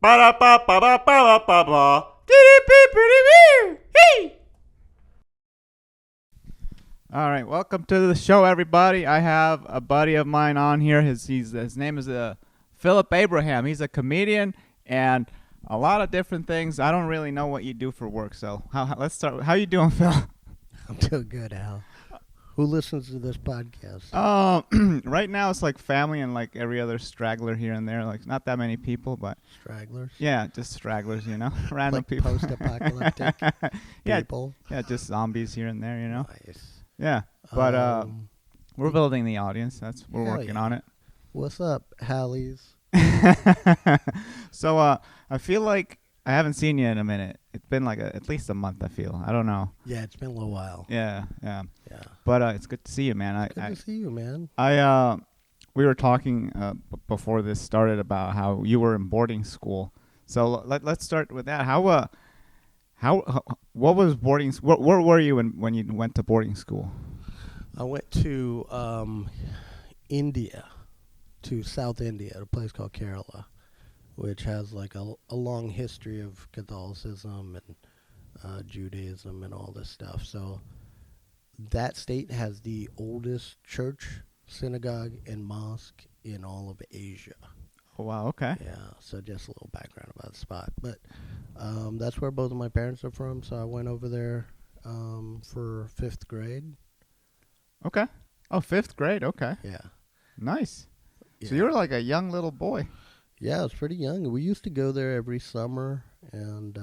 Ba-da-ba-ba-ba-ba-ba-ba. Hey! All right, welcome to the show, everybody. I have a buddy of mine on here. His name is Phillip Abraham. He's a comedian and a lot of different things. I don't really know what you do for work, so let's start. How you doing, Phil? I'm doing good, Al. Who listens to this podcast? Right now it's like family and like every other straggler here and there. Like not that many people, but Stragglers? yeah, just stragglers, random Like people. post-apocalyptic Yeah, people? yeah, just zombies here and there, Nice. Yeah, but we're building the audience. We're working on it. What's up, Hallies? So I feel like I haven't seen you in a minute. It's been like at least a month, I feel. I don't know. Yeah, it's been a little while. Yeah. But But it's good to see you, man. good to see you, man. We were talking before this started about how you were in boarding school. So let's start with that. What was boarding? Where were you when you went to boarding school? I went to India, to South India, at a place called Kerala, which has like a long history of Catholicism and Judaism and all this stuff. So that state has the oldest church, synagogue, and mosque in all of Asia. Oh, wow. Okay. Yeah, so just a little background about the spot. But that's where both of my parents are from, so I went over there for 5th grade. Okay. Oh, 5th grade. Okay. Yeah. Nice. Yeah. So you were like a young little boy. Yeah, I was pretty young. We used to go there every summer, and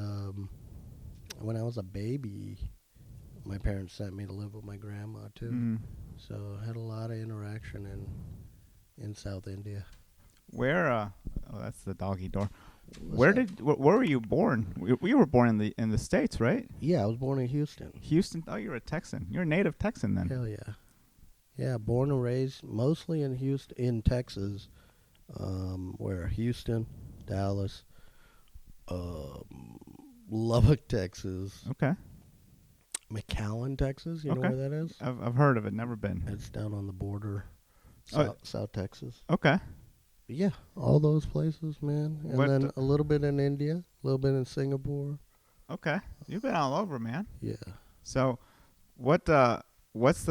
when I was a baby, my parents sent me to live with my grandma, too. Mm. So I had a lot of interaction in South India. Where? Oh, that's the doggy door. What's that? Where were you born? You were born in the States, right? Yeah, I was born in Houston. Houston. Oh, you're a Texan. You're a native Texan then. Hell yeah. Yeah, born and raised mostly in Houston, in Texas, where Houston, Dallas, Lubbock, Texas, Okay. McAllen, Texas. You know Okay. where that is? I've heard of it. Never been. It's down on the border, Oh. South Texas. Okay. Yeah, all those places, man. And What then the- a little bit in India, a little bit in Singapore. Okay. You've been all over, man. Yeah. So, what's the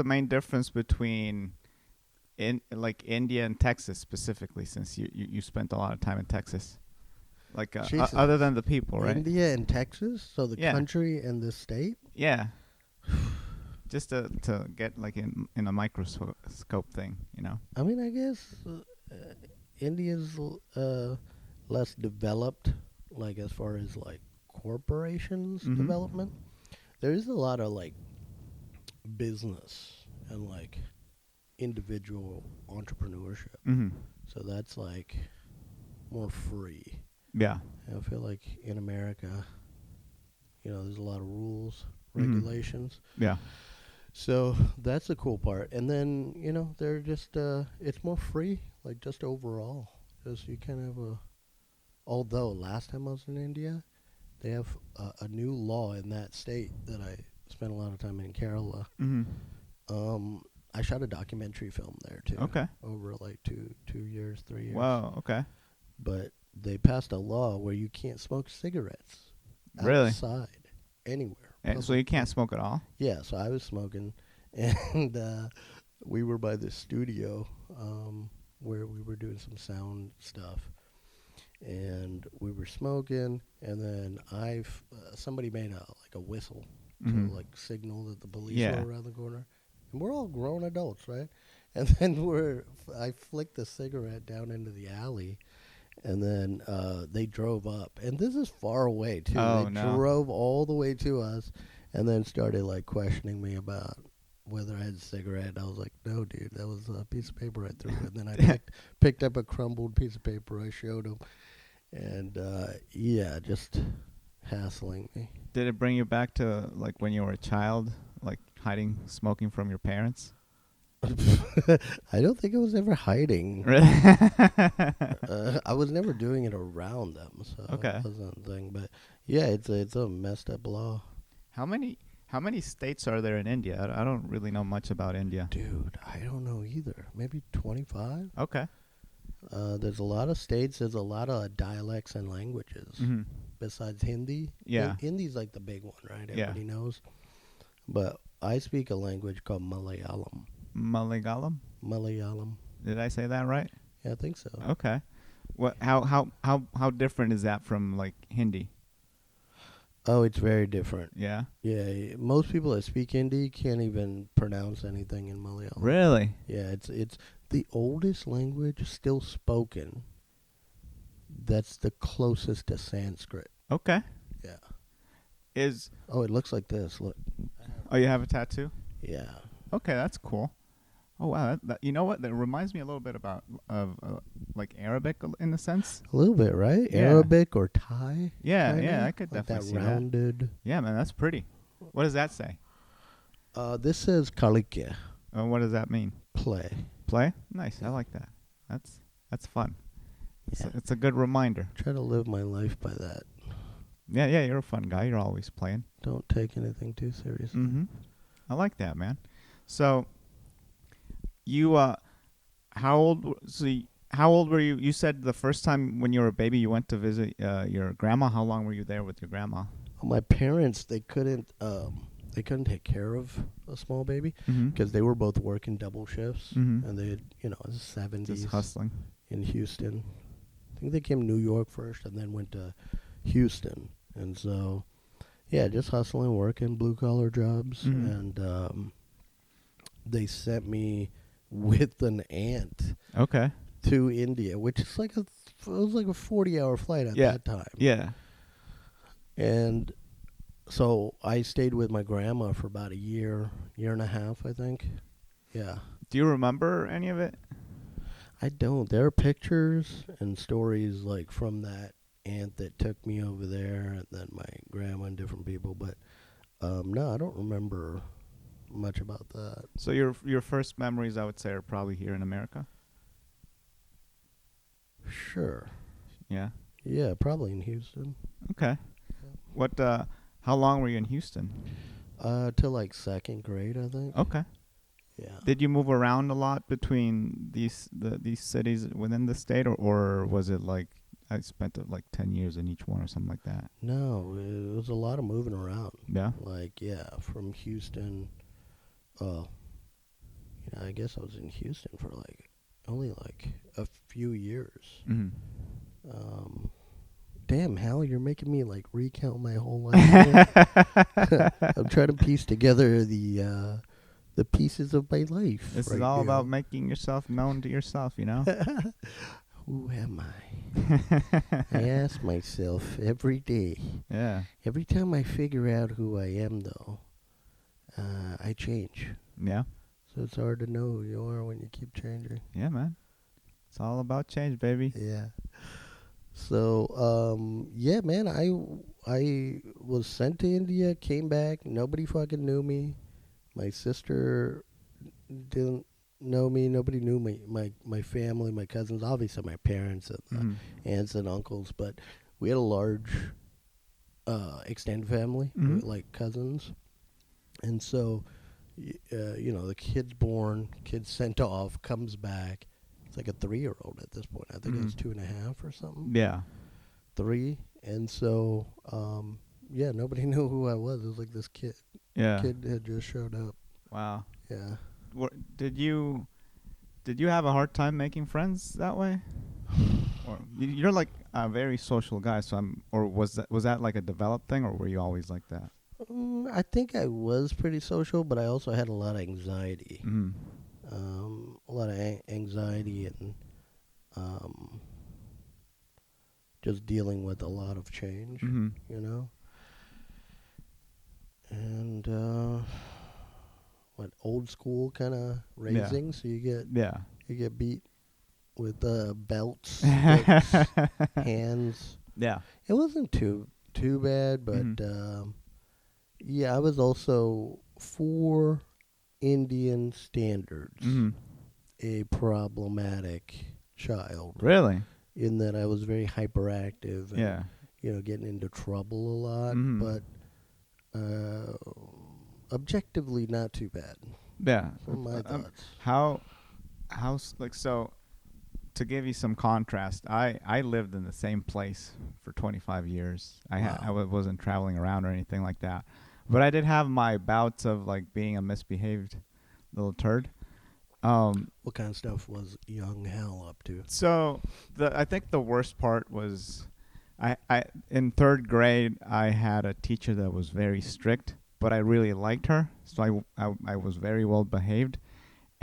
main difference between India and Texas specifically, since you spent a lot of time in Texas, like Jesus. other than the people, right? India and Texas, so the Yeah. country and the state. Yeah. Just to get like in a microscope thing, I mean, I guess India's less developed, like as far as like corporations Mhm. development. There is a lot of like business and like individual entrepreneurship. Mm-hmm. So that's like more free. Yeah. And I feel like in America, there's a lot of rules, Mhm. regulations. Yeah. So that's the cool part. And then, they're just, it's more free, like just overall. Because you kind of although last time I was in India, they have a new law in that state that I spent a lot of time in Kerala. Mm-hmm. I shot a documentary film there too. Okay. Over like 2 years, 3 years. Wow. Okay. But they passed a law where you can't smoke cigarettes Really? outside anywhere. And so you can't smoke at all? Yeah, so I was smoking, and we were by the studio where we were doing some sound stuff, and we were smoking, and then somebody made a whistle Mhm. to like signal that the police Yeah. were around the corner, and we're all grown adults, right? And then I flicked the cigarette down into the alley. And then they drove up. And this is far away, too. Oh, they no. drove all the way to us and then started, like, questioning me about whether I had a cigarette. I was like, no, dude, that was a piece of paper I threw. And then I picked up a crumbled piece of paper. I showed him. And, just hassling me. Did it bring you back to like when you were a child, like hiding smoking from your parents? I don't think I was ever hiding. Really? I was never doing it around them, so Okay. it wasn't a thing. But yeah, it's a messed up law. How many states are there in India? I don't really know much about India. Dude, I don't know either. Maybe 25? Okay. There's a lot of states. There's a lot of dialects and languages Mm-hmm. besides Hindi. Yeah. Hindi's like the big one, right? Yeah. Everybody knows. But I speak a language called Malayalam. Malayalam? Malayalam. Did I say that right? Yeah, I think so. Okay. What? How different is that from like Hindi? Oh, it's very different. Yeah. Yeah, most people that speak Hindi can't even pronounce anything in Malayalam. Really? Yeah, it's the oldest language still spoken. That's the closest to Sanskrit. Okay. Yeah. Oh, it looks like this. Look. Oh, you have a tattoo? Yeah. Okay, that's cool. Oh wow, you know what? That reminds me a little bit about like Arabic in a sense. A little bit, right? Yeah. Arabic or Thai? Yeah, kinda? yeah, I could Like definitely see that rounded. Yeah, man, that's pretty. What does that say? This says Kalike, What does that mean? play. Play? Nice. I like that. That's fun. Yeah. It's a good reminder. Try to live my life by that. Yeah, you're a fun guy. You're always playing. Don't take anything too seriously. Mm-hmm. I like that, man. So, you how old were you? You said the first time when you were a baby you went to visit your grandma. How long were you there with your grandma? My parents, they couldn't take care of a small baby because they were both working double shifts, and they had, in the 70s, Just hustling. in Houston. I think they came to New York first and then went to Houston. And so, yeah, just hustling, working blue-collar jobs. And they sent me with an aunt Okay. to India, which is it was like a 40-hour flight at that time. Yeah. And so I stayed with my grandma for about a year and a half, I think. Yeah. Do you remember any of it? I don't. There are pictures and stories like from that aunt that took me over there, and then my grandma and different people. But no, I don't remember much about that. So your first memories, I would say, are probably here in America. Sure. Yeah. Yeah, probably in Houston. Okay. What? How long were you in Houston? Till like second grade, I think. Okay. Yeah. Did you move around a lot between these cities within the state, or was it like I spent like 10 years in each one or something like that? No, it was a lot of moving around. Yeah. From Houston. I guess I was in Houston for only a few years. Mm-hmm. Damn, Hal, you're making me recount my whole life. I'm trying to piece together the pieces of my life. This is all about making yourself known to yourself, you know? Who am I? I ask myself every day. Yeah. Every time I figure out who I am, though, I change. Yeah. So it's hard to know who you are when you keep changing. Yeah, man. It's all about change, baby. Yeah. So, yeah, man, I was sent to India, came back, nobody fucking knew me. My sister didn't know me. Nobody knew my family, my cousins, obviously my parents and aunts and uncles, but we had a large extended family, like cousins. And so, the kid's born, kid's sent off, comes back. It's like a 3-year-old at this point. I think it was 2.5 or something. Yeah. 3. And so, nobody knew who I was. It was like this kid. Yeah. Kid had just showed up. Wow. Yeah. Did you have a hard time making friends that way? Or you're like a very social guy, so was that like a developed thing, or were you always like that? I think I was pretty social, but I also had a lot of anxiety. A lot of anxiety and just dealing with a lot of change, And old school kind of raising, so you get beat with belts, sticks, hands. Yeah. It wasn't too bad, but I was also for Indian standards a problematic child. Really? In that I was very hyperactive and getting into trouble a lot, but objectively not too bad. Yeah. For my thoughts. How to give you some contrast, I lived in the same place for 25 years. I wasn't traveling around or anything like that. But I did have my bouts of like being a misbehaved little turd. What kind of stuff was young Hal up to? So I think the worst part was I in third grade I had a teacher that was very strict, but I really liked her, so I was very well behaved.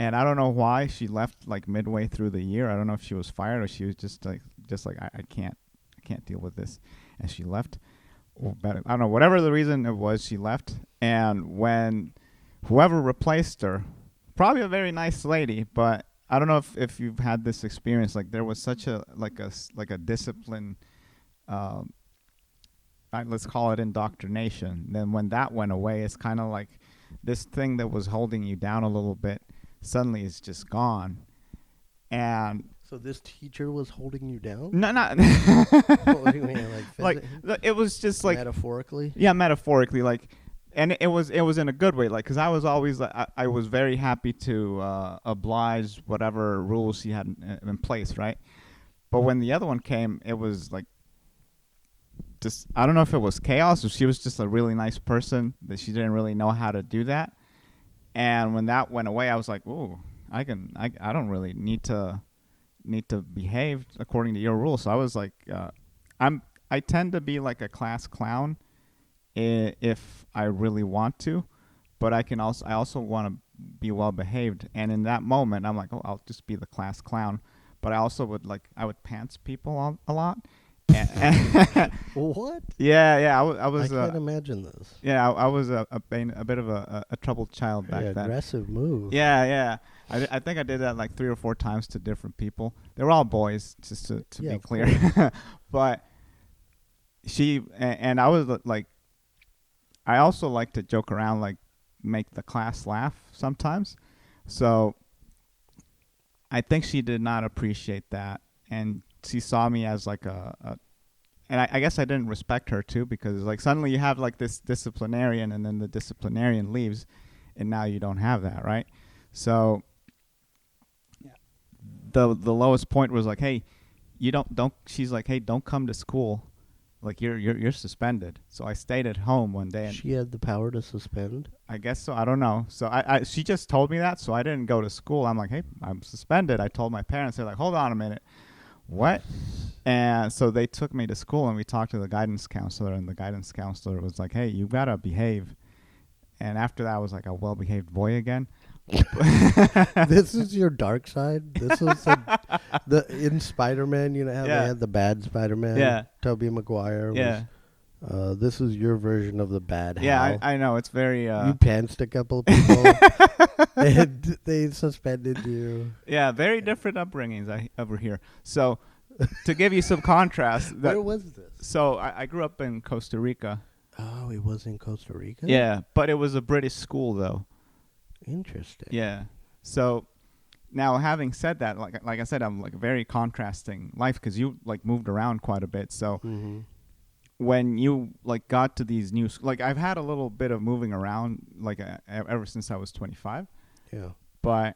And I don't know why she left like midway through the year. I don't know if she was fired or she was just like I can't deal with this, and she left. But I don't know, whatever the reason it was, she left. And when whoever replaced her, probably a very nice lady, but I don't know if you've had this experience. Like there was such a discipline. Let's call it indoctrination. Then when that went away, it's kind of like this thing that was holding you down a little bit suddenly is just gone. And so this teacher was holding you down? no, not What do you mean, like it was just like metaphorically? Yeah, metaphorically, like, and it was in a good way, like, because I was always like, I was very happy to oblige whatever rules she had in place, right? But when the other one came, it was like just, I don't know if it was chaos or she was just a really nice person that she didn't really know how to do that. And when that went away, I was like, ooh, I don't really need to behave according to your rules. So I was like, I tend to be like a class clown if I really want to, but I also want to be well behaved. And in that moment, I'm like, oh, I'll just be the class clown. But I also I would pants people a lot. What? Yeah. I was. I can't imagine this. Yeah, I was a bit of a troubled child back then. Aggressive move. Yeah. I think I did that like 3 or 4 times to different people. They were all boys, just to be clear. But she and I was like, I also like to joke around, like make the class laugh sometimes. So I think she did not appreciate that, and she saw me as like and I guess I didn't respect her too, because like suddenly you have like this disciplinarian, and then the disciplinarian leaves, and now you don't have that, right? So the lowest point was like, hey, you don't. She's like, hey, don't come to school, like you're suspended. So I stayed at home one day. And she had the power to suspend? I guess so. I don't know. So she just told me that, so I didn't go to school. I'm like, hey, I'm suspended. I told my parents. They're like, hold on a minute. What? And so they took me to school, and we talked to the guidance counselor, and the guidance counselor was like, hey, you got to behave. And after that, I was like a well-behaved boy again. This is your dark side? This is in Spider-Man, you know how they had the bad Spider-Man? Yeah. Tobey Maguire. Yeah. This is your version of the bad Hal. Yeah, I know. It's very... You pantsed a couple of people, and they suspended you. Yeah, very different upbringings over here. So, to give you some contrast... Where was this? So, I grew up in Costa Rica. Oh, it was in Costa Rica? Yeah, but it was a British school, though. Interesting. Yeah. So, now having said that, like I said, I'm like very contrasting life, because you like moved around quite a bit. So... Mm-hmm. When you like got to these new like I've had a little bit of moving around like ever since I was 25. Yeah. But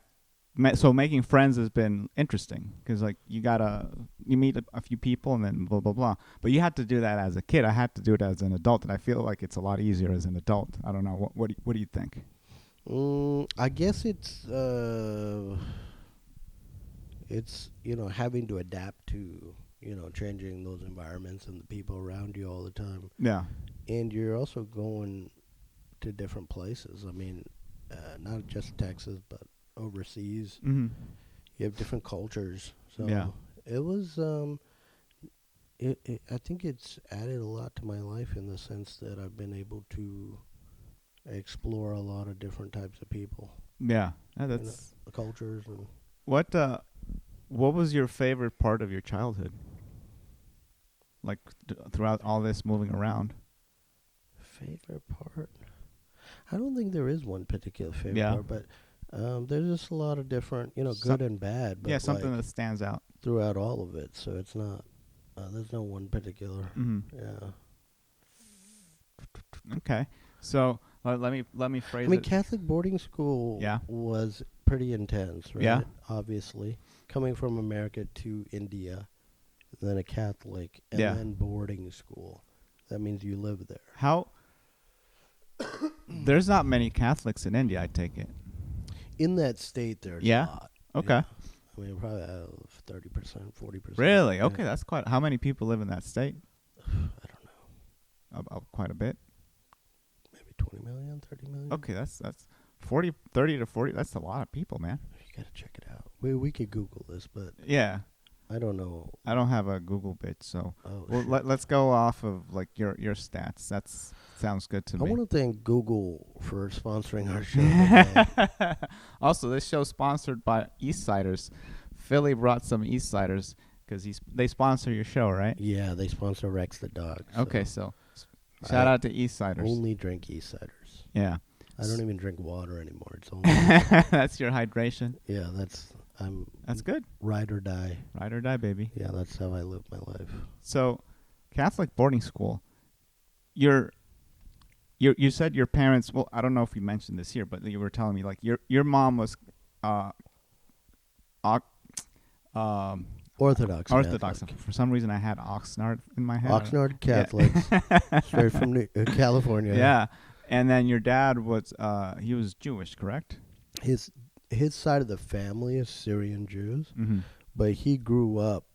so making friends has been interesting, because like you meet a few people and then blah blah blah. But you had to do that as a kid. I had to do it as an adult, and I feel like it's a lot easier as an adult. I don't know. What do you think? I guess it's having to adapt to changing those environments and the people around you all the time. Yeah. And you're also going to different places. I mean, not just Texas, but overseas. Mm-hmm. You have different cultures. So yeah. It was, I think it's added a lot to my life, in the sense that I've been able to explore a lot of different types of people. Yeah. That's the cultures. And what was your favorite part of your childhood? Like throughout all this moving around. Favorite part? I don't think there is one particular favorite part, but there's just a lot of different, good and bad. But something that stands out throughout all of it. So it's not. There's no one particular. Mm-hmm. Yeah. Okay. So let me phrase it. I mean, Catholic boarding school was pretty intense, right? Yeah. Obviously. coming from America to India, then a Catholic, and Yeah. then boarding school. That means you live there. How? There's not many Catholics in India, I take it. In that state, there's Yeah? a lot. Okay. Yeah. I mean, probably 30%, 40%. Really? Yeah. Okay, that's quite. How many people live in that state? I don't know. Quite a bit. Maybe 20 million, 30 million. Okay, that's 30 to 40. That's a lot of people, man. You got to check it out. We could Google this, but Yeah. I don't know. I don't have a Google bit, so Oh, well, let's go off of like your stats. That's sounds good to I me. want to thank Google for sponsoring our show today. Also, this show's sponsored by Eastsiders. Philly brought some Eastsiders because they sponsor your show, right? Yeah, they sponsor Rex the dog. So Okay, so shout out to Eastsiders. only drink East Ciders. Yeah. I don't even drink water anymore. It's only That's your hydration. yeah. I'm good. ride or die. Ride or die, baby. Yeah, that's how I live my life. So, Catholic boarding school. You said your parents. Well, I don't know if you mentioned this here, but you were telling me like your mom was, Orthodox. Orthodox. For some reason, I had Oxnard in my head. Oxnard Catholics, straight from California. Yeah, and then your dad was he was Jewish, correct? His side of the family is Syrian Jews, Mm-hmm. but he grew up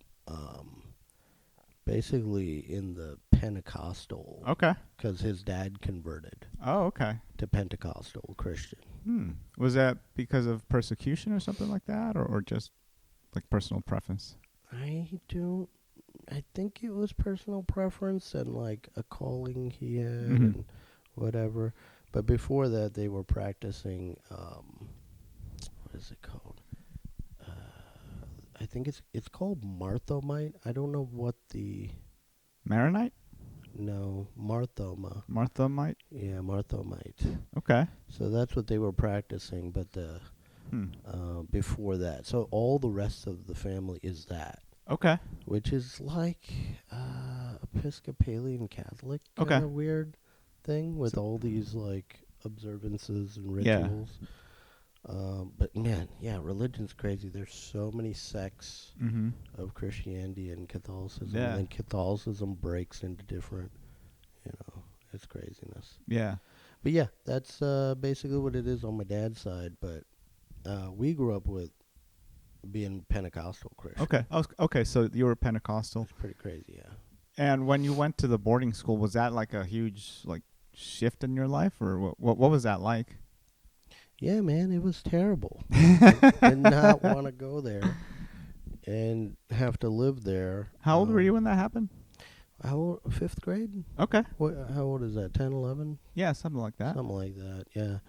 basically in the Pentecostal. Okay. Because his dad converted Oh, okay. to Pentecostal Christian. Was that because of persecution or something like that, or just like personal preference? I think it was personal preference and like a calling he had and whatever. But before that, they were practicing. What is it called? I think it's called Marthomite. I don't know what the Maronite? no Marthoma. Marthomite? Yeah, Marthomite. Okay. So that's what they were practicing. But the before that, so all the rest of the family is that. Okay. Which is like Episcopalian Catholic kind Okay. of weird thing with all these like observances and rituals. But man, yeah, religion's crazy. There's so many sects of Christianity and Catholicism, Yeah. and then Catholicism breaks into different, it's craziness. Yeah. But yeah, that's basically what it is on my dad's side. But we grew up with being Pentecostal Christian. Okay. Okay. So you were Pentecostal, It's pretty crazy, yeah. and when you went to the boarding school, was that like a huge like shift in your life, or what was that like? Yeah, man, it was terrible. I did not want to go there and have to live there. How old were you when that happened? How old? 5th grade? Okay. How old is that? 10, 11? Yeah, something like that. Something like that, yeah.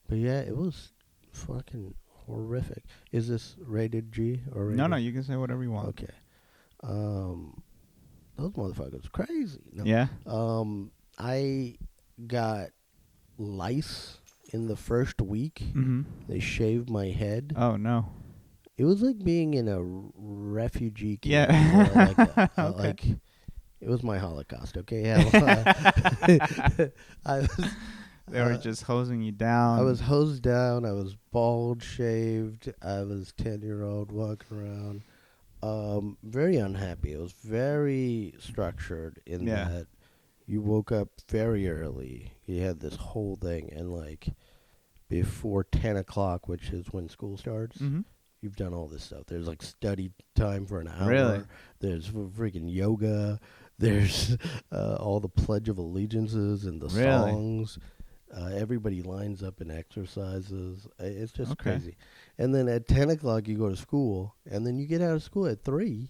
But yeah, it was fucking horrific. Is this rated G or rated? No, you can say whatever you want. Okay. Those motherfuckers crazy. No. Yeah. I got lice in the first week. They shaved my head. Oh no. It was like being in a refugee camp. Yeah. Or Okay. like it was my Holocaust. Okay. I was. They were just hosing you down. I was hosed down. I was bald, shaved. I was 10-year-old walking around. Very unhappy. It was very structured in that you woke up very early. You had this whole thing, and like before 10 o'clock, which is when school starts, you've done all this stuff. There's like study time for an hour. Really? There's freaking yoga. There's all the Pledge of Allegiances and the songs. Everybody lines up and exercises. It's just crazy. And then at 10 o'clock, you go to school, and then you get out of school at 3,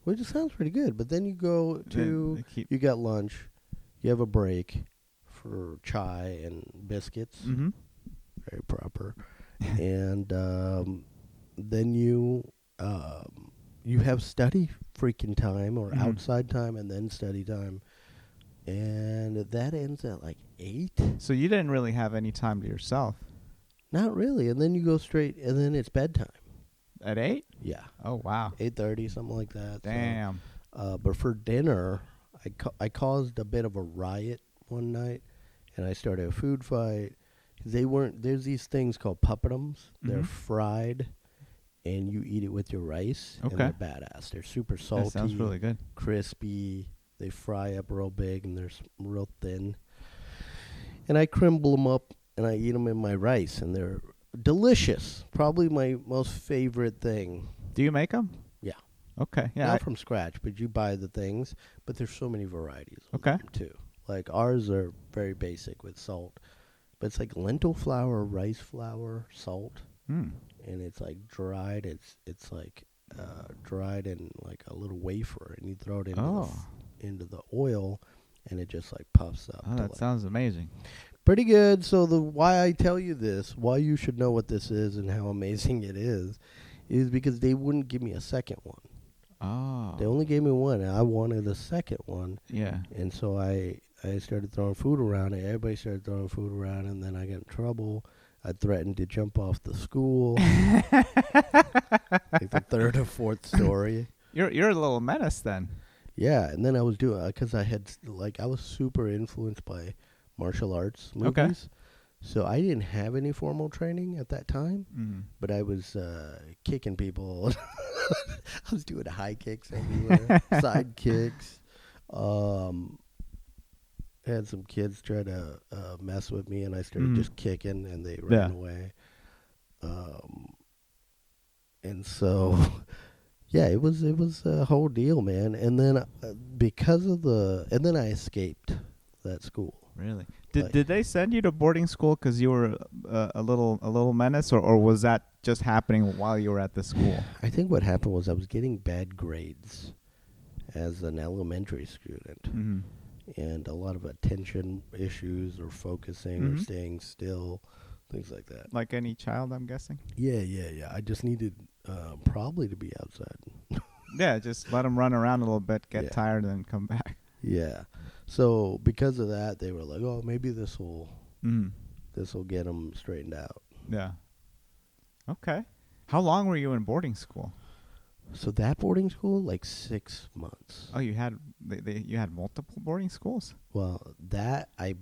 which sounds pretty good. But then you go to, you got lunch, you have a break for chai and biscuits. Very proper. And then you have study freaking time or outside time and then study time. And that ends at like 8. So you didn't really have any time to yourself. Not really. And then you go straight, and then it's bedtime. At 8? Yeah. Oh, wow. 8:30, something like that. Damn. So, but for dinner, I caused a bit of a riot one night, and I started a food fight. They weren't. There's these things called puppetums. They're Mhm. fried, and you eat it with your rice. And Okay. they're badass. They're super salty, That sounds really good. crispy. They fry up real big, and they're real thin. And I crumble them up, and I eat them in my rice, and they're delicious. Probably my most favorite thing. Do you make them? Yeah. Okay. Yeah. Not from scratch, but you buy the things. But there's so many varieties of Okay. them, too. Like, ours are very basic with salt. But it's like lentil flour, rice flour, salt. Hmm. And it's like dried. It's like dried in like a little wafer. And you throw it into the oil, and it just like puffs up. Oh, that sounds amazing. Pretty good. So why I tell you this, why you should know what this is and how amazing it is because they wouldn't give me a second one. Oh. They only gave me one, and I wanted a second one. Yeah. And so I started throwing food around, and everybody started throwing food around, and then I got in trouble. I threatened to jump off the school, like the third or fourth story. You're a little menace then. Yeah, and then I was doing because I was super influenced by martial arts movies. Okay. So I didn't have any formal training at that time, but I was kicking people. I was doing high kicks everywhere, side kicks. Had some kids try to mess with me, and I started just kicking, and they ran away. And so, yeah, it was a whole deal, man. And then and then I escaped that school. Really? Did they send you to boarding school because you were a little menace, or was that just happening while you were at the school? I think what happened was I was getting bad grades as an elementary student, and a lot of attention issues or focusing or staying still, things like that. Like any child, I'm guessing. Yeah. I just needed probably to be outside. Yeah, just let them run around a little bit, get tired, and then come back. Yeah. So because of that, they were like, "Oh, maybe this will get them straightened out." Yeah. Okay. How long were you in boarding school? So that boarding school, like 6 months. Oh, you had you had multiple boarding schools? Well, that I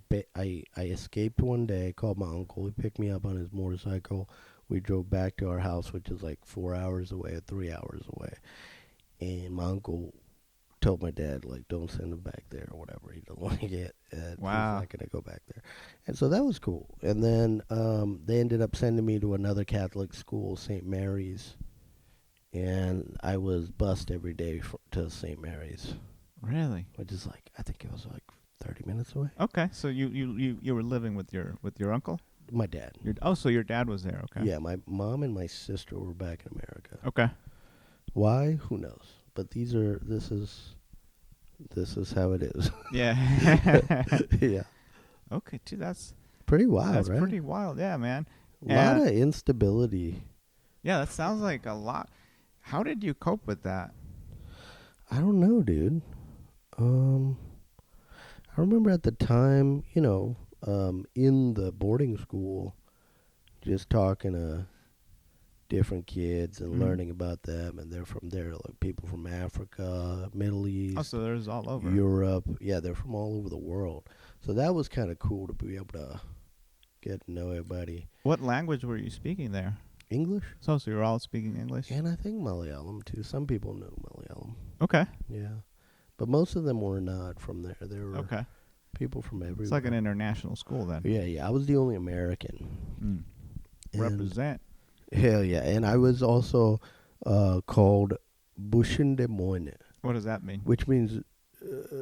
escaped one day. Called my uncle. He picked me up on his motorcycle. We drove back to our house, which is like 4 hours away or 3 hours away. And my uncle told my dad, like, don't send him back there or whatever. He don't want to get. Wow. He's not gonna go back there. And so that was cool. And then they ended up sending me to another Catholic school, St. Mary's. And I was bused every day to St. Mary's. Really? Which is like, I think it was like 30 minutes away. Okay, so you were living with your uncle? My dad. So your dad was there. Okay. Yeah, my mom and my sister were back in America. Okay. Why? Who knows? But this is how it is. Yeah. Yeah. Okay, dude, that's pretty wild, that's right? pretty wild. Yeah, man. A lot of instability. Yeah, that sounds like a lot. How did you cope with that? I don't know, dude. I remember at the time, in the boarding school, just talking to different kids and learning about them, and they're from there, like people from Africa, Middle East. Oh, so there's all over. Europe. Yeah, they're from all over the world. So that was kind of cool to be able to get to know everybody. What language were you speaking there? English. So you're all speaking English? And I think Malayalam, too. Some people knew Malayalam. Okay. Yeah. But most of them were not from there. They were people from everywhere. It's like an international school then. Yeah. I was the only American. Represent. Hell yeah. And I was also called Bushin de Moine. What does that mean? Which means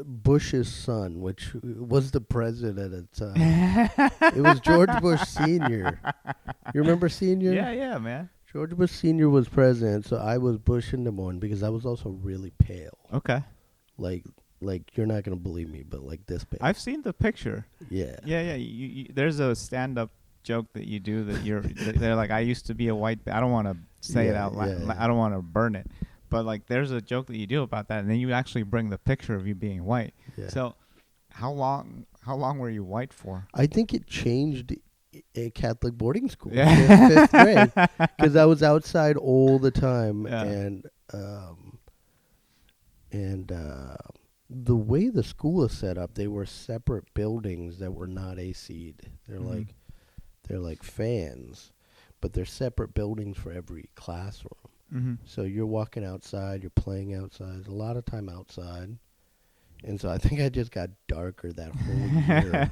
Bush's son, which was the president at the time. It was George Bush Sr. You remember Sr.? Yeah, man. George Bush Sr. was president, so I was Bush in the morning because I was also really pale. Okay. Like you're not going to believe me, but like this pale. I've seen the picture. Yeah. Yeah. You, there's a stand-up joke that you do that they're like, I used to be a white. I don't want to say it out loud. Yeah. I don't want to burn it. But like, there's a joke that you do about that, and then you actually bring the picture of you being white. Yeah. So, how long were you white for? I think it changed at Catholic boarding school. Yeah. Fifth grade, because I was outside all the time, and the way the school is set up, they were separate buildings that were not AC'd. They're like They're like fans, but they're separate buildings for every classroom. Mm-hmm. So you're walking outside, you're playing outside, a lot of time outside. And so I think I just got darker that whole year.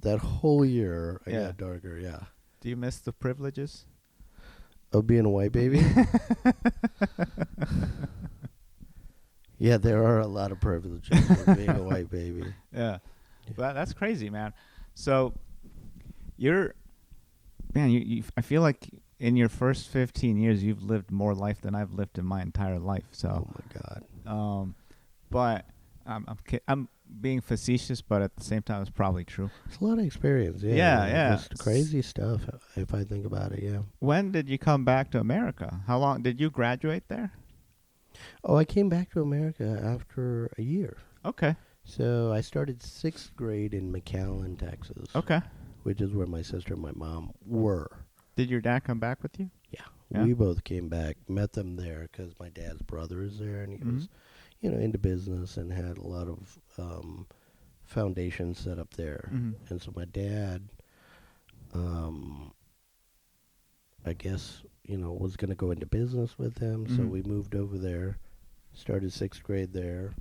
That whole year, I got darker, yeah. Do you miss the privileges? Of being a white baby? Yeah, there are a lot of privileges of being a white baby. Yeah. Well, that's crazy, man. So you I feel like in your first 15 years, you've lived more life than I've lived in my entire life. So, Oh my God. But I'm being facetious, but at the same time, it's probably true. It's a lot of experience, yeah. Yeah. It's crazy stuff, if I think about it, yeah. When did you come back to America? How long did you graduate there? Oh, I came back to America after a year. Okay. So I started 6th grade in McAllen, Texas. Okay. Which is where my sister and my mom were. Did your dad come back with you? Yeah. We both came back, met them there because my dad's brother is there, and he was, into business and had a lot of foundations set up there. Mm-hmm. And so my dad, I guess, was going to go into business with him. So we moved over there, started 6th grade there.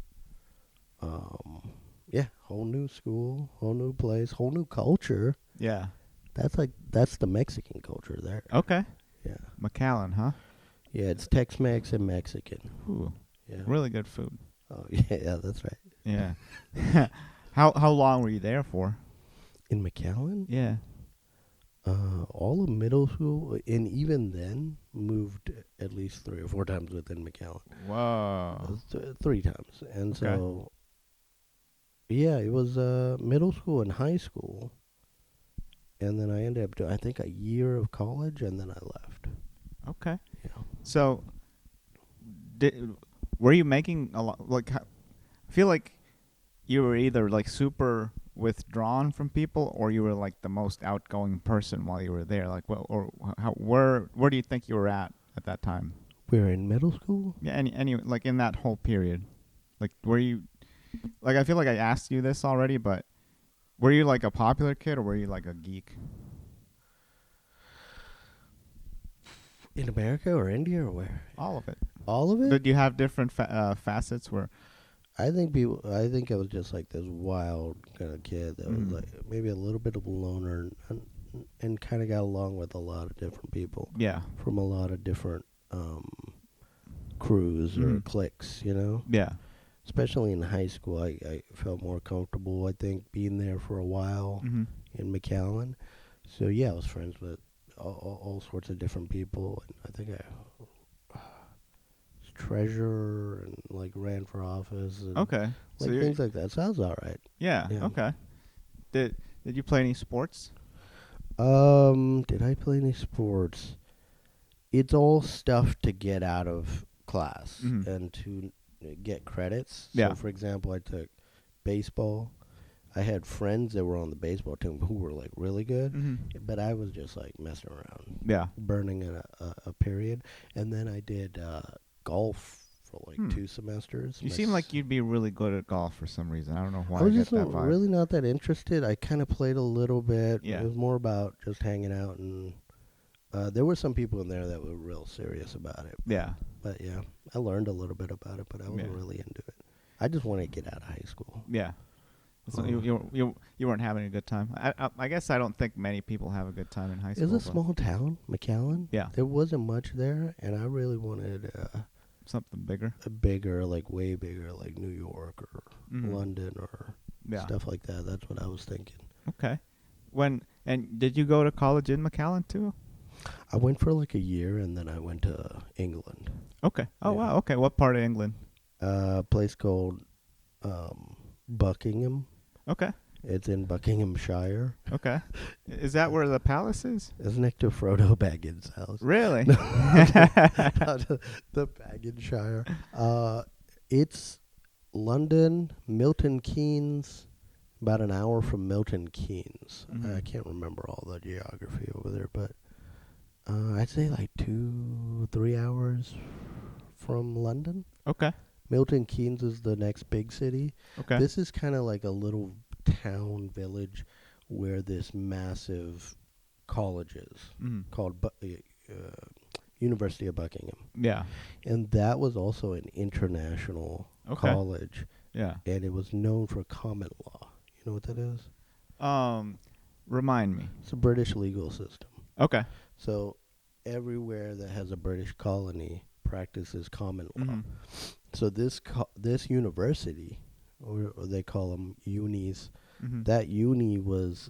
Whole new school, whole new place, whole new culture. Yeah. That's the Mexican culture there. Okay. Yeah. McAllen, huh? Yeah, it's Tex-Mex and Mexican. Ooh. Yeah. Really good food. Oh, yeah, that's right. Yeah. How long were you there for? In McAllen? Yeah. All of middle school, and even then, moved at least 3 or 4 times within McAllen. Whoa. 3 times. And so, yeah, it was middle school and high school. And then I ended up doing, I think, a year of college, and then I left. Okay. Yeah. So, were you making a lot? Like, I feel like you were either like super withdrawn from people, or you were like the most outgoing person while you were there. Like, where do you think you were at that time? We were in middle school? Yeah, any like in that whole period, like were you, like I feel like I asked you this already, but were you like a popular kid or were you like a geek? In America or India or where? All of it. All of it? Did you have different facets where? I think I was just like this wild kind of kid that was like maybe a little bit of a loner and kind of got along with a lot of different people. Yeah. From a lot of different crews or cliques, Yeah. Especially in high school, I felt more comfortable, I think, being there for a while in McAllen. So, yeah, I was friends with all sorts of different people. And I think I was treasurer and, like, ran for office. And Okay. like things like that. So I was all right. Yeah. Okay. Did you play any sports? Did I play any sports? It's all stuff to get out of class and to get credits. Yeah. So, for example, I took baseball. I had friends that were on the baseball team who were, like, really good, but I was just, like, messing around. Yeah. Burning a period. And then I did golf for, like, 2 semesters. You seem like you'd be really good at golf for some reason. I don't know why I was get just that vibe. really not that interested. I kind of played a little bit. Yeah. It was more about just hanging out, and there were some people in there that were real serious about it. Yeah. But yeah, I learned a little bit about it, but I wasn't really into it. I just wanted to get out of high school. Yeah. So you weren't having a good time. I guess I don't think many people have a good time in high school. It's a small town, McAllen. Yeah. There wasn't much there, and I really wanted something bigger. A bigger, like way bigger, like New York or London or stuff like that. That's what I was thinking. Okay. And did you go to college in McAllen too? I went for like a year, and then I went to England. Okay. Oh, wow. Okay. What part of England? A place called Buckingham. Okay. It's in Buckinghamshire. Okay. Is that where the palace is? It's next to Frodo Baggins' house. Really? The Bagginshire. It's London, Milton Keynes, about an hour from Milton Keynes. I can't remember all the geography over there, but I'd say like 2-3 hours from London. Okay. Milton Keynes is the next big city. Okay. This is kind of like a little town village where this massive colleges Mhm. called University of Buckingham, Yeah. and that was also an international Okay. college, Yeah. and it was known for common law. You know what that is? Um, remind me. It's a British legal system. Okay. So everywhere that has a British colony practices common law. Mhm. So this university, or they call them unis, Mhm. that uni was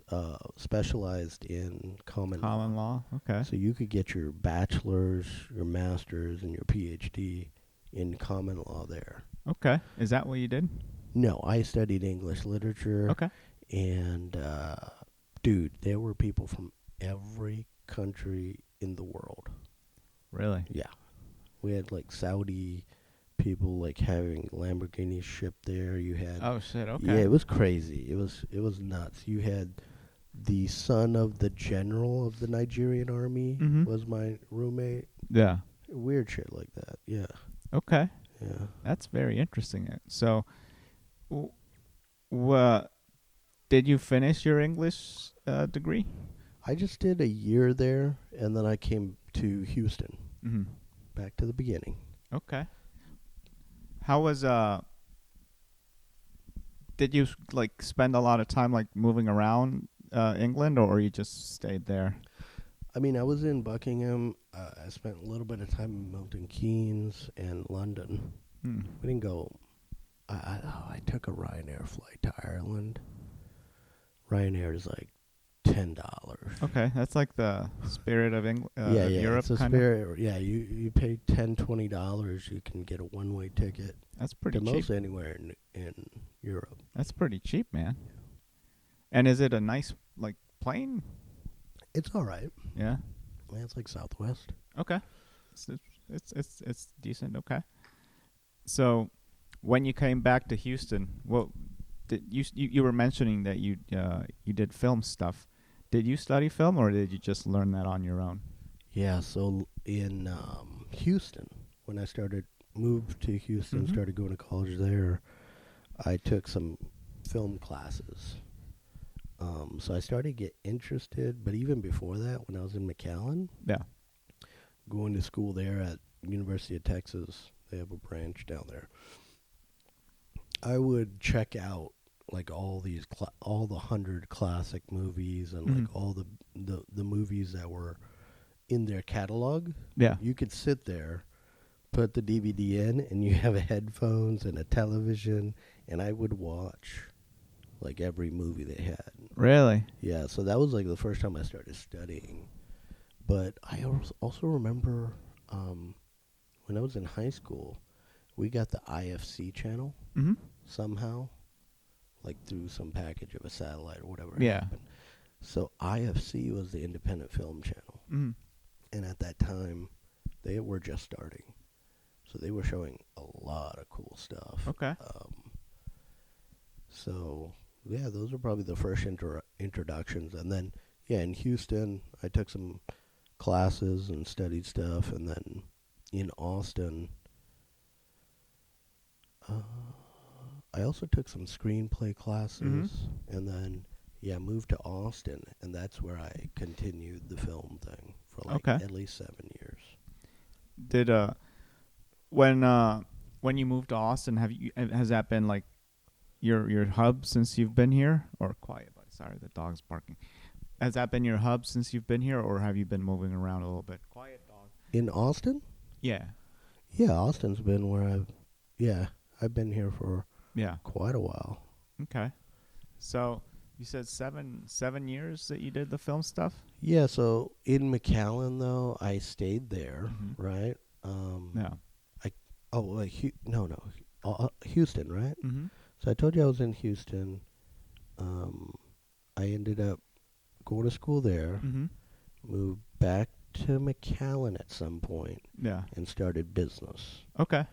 specialized in Common law. Okay. So you could get your bachelor's, your master's, and your PhD in common law there. Okay. Is that what you did? No, I studied English literature, Okay. and dude, there were people from every country in the world. Really? Yeah, we had like Saudi people like having Lamborghinis shipped there. You had Oh shit. Okay. yeah, it was crazy. It was nuts. You had the son of the general of the Nigerian army Mhm. was my roommate. Yeah. Weird shit like that. Yeah, Okay. yeah. That's very interesting. So, what did you finish your English degree? I just did a year there, and then I came to Houston. Mhm. Back to the beginning. Okay. How was Did you like spend a lot of time like moving around England, or you just stayed there? I mean, I was in Buckingham. I spent a little bit of time in Milton Keynes and London. Hmm. We didn't go. I took a Ryanair flight to Ireland. Ryanair is like $10. Okay, that's like the spirit of Yeah, Europe, it's a kind of. spirit. Yeah, you pay $20. You can get a one-way ticket That's pretty to cheap. most anywhere in Europe. That's pretty cheap, man. And is it a nice like plane? It's all right. Yeah. Yeah, it's like Southwest. Okay. It's decent. Okay. So, when you came back to Houston, well, did you were mentioning that you did film stuff. Did you study film, or did you just learn that on your own? Yeah, so in Houston, when I moved to Houston, Mhm. started going to college there, I took some film classes. So I started to get interested, but even before that, when I was in McAllen, Yeah. going to school there at University of Texas, they have a branch down there. I would check out like all the 100 classic movies and Mhm. like all the movies that were in their catalog. Yeah. You could sit there, put the DVD in, and you have headphones and a television, and I would watch like every movie they had. Really? Yeah, so that was like the first time I started studying. But I also remember when I was in high school, we got the IFC channel Mhm. somehow, like through some package of a satellite or whatever Yeah. happened. So IFC was the independent film channel. Mhm. And at that time, they were just starting. So they were showing a lot of cool stuff. Okay. So, yeah, those were probably the first introductions. And then, yeah, in Houston, I took some classes and studied stuff. And then in Austin, I also took some screenplay classes. And then, yeah, moved to Austin. And that's where I continued the film thing for like Okay. at least 7 years. Did when you moved to Austin, has that been like your hub since you've been here? Or quiet, buddy. Sorry, the dog's barking. Has that been your hub since you've been here, or have you been moving around a little bit? Quiet, dog. In Austin? Yeah. Yeah, Austin's been where I've been here for Yeah. quite a while. Okay. So you said seven years that you did the film stuff? Yeah, so in McAllen though, I stayed there, Mhm. right? Yeah. Houston, right? Mm-hmm. So I told you I was in Houston. I ended up going to school there, Mm-hmm. moved back to McAllen at some point, Yeah. and started business. Okay.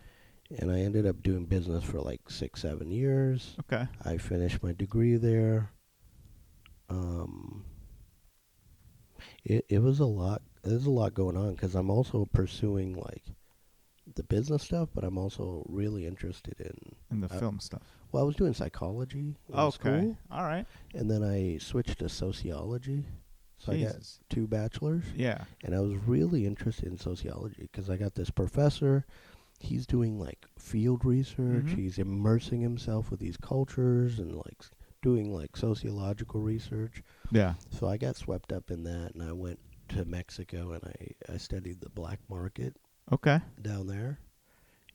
And I ended up doing business for like 6-7 years. Okay. I finished my degree there. It was a lot. There's a lot going on because I'm also pursuing like the business stuff, but I'm also really interested in. And the film stuff. Well, I was doing psychology in Okay. school, All right. and then I switched to sociology. So I got Jesus. 2 bachelors, Yeah. and I was really interested in sociology because I got this professor. He's doing like field research. Mhm. He's immersing himself with these cultures and like doing like sociological research. Yeah. So I got swept up in that, and I went to Mexico and I studied the black market Okay. down there,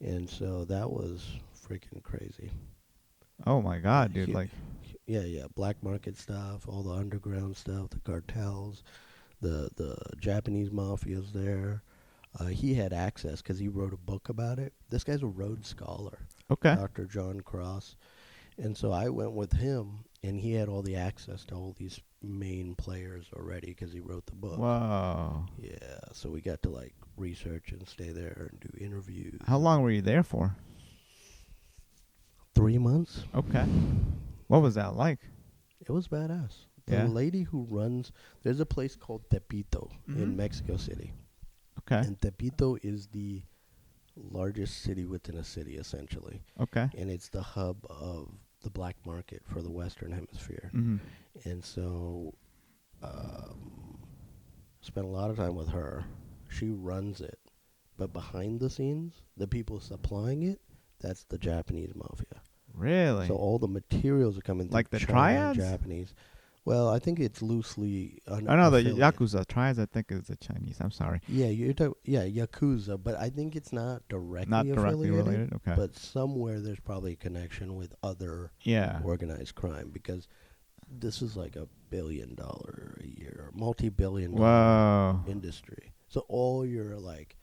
and so that was freaking crazy. Oh my God, dude! Hu- Like, yeah, black market stuff, all the underground stuff, the cartels, the Japanese mafias there. He had access because he wrote a book about it. This guy's a Rhodes Scholar, okay. Dr. John Cross. And so I went with him, and he had all the access to all these main players already because he wrote the book. Whoa. Yeah, so we got to like research and stay there and do interviews. How long were you there for? 3 months. Okay. What was that like? It was badass. The Yeah. lady who runs, there's a place called Tepito in Mhm. Mexico City. Okay. And Tepito is the largest city within a city, essentially. Okay. And it's the hub of the black market for the Western Hemisphere. Mhm. And so, spent a lot of time with her. She runs it. But behind the scenes, the people supplying it, that's the Japanese mafia. Really? So all the materials are coming Like through the China and triads? Japanese. Well, I think it's loosely an I know the affiliate. Yakuza. Triads, I think, is the Chinese. I'm sorry. Yeah, Yakuza, but I think it's not directly Not directly affiliated, related? Okay. but somewhere there's probably a connection with other Yeah. organized crime because this is like $1 billion a year, multi-billion-dollar Whoa. industry. So all your like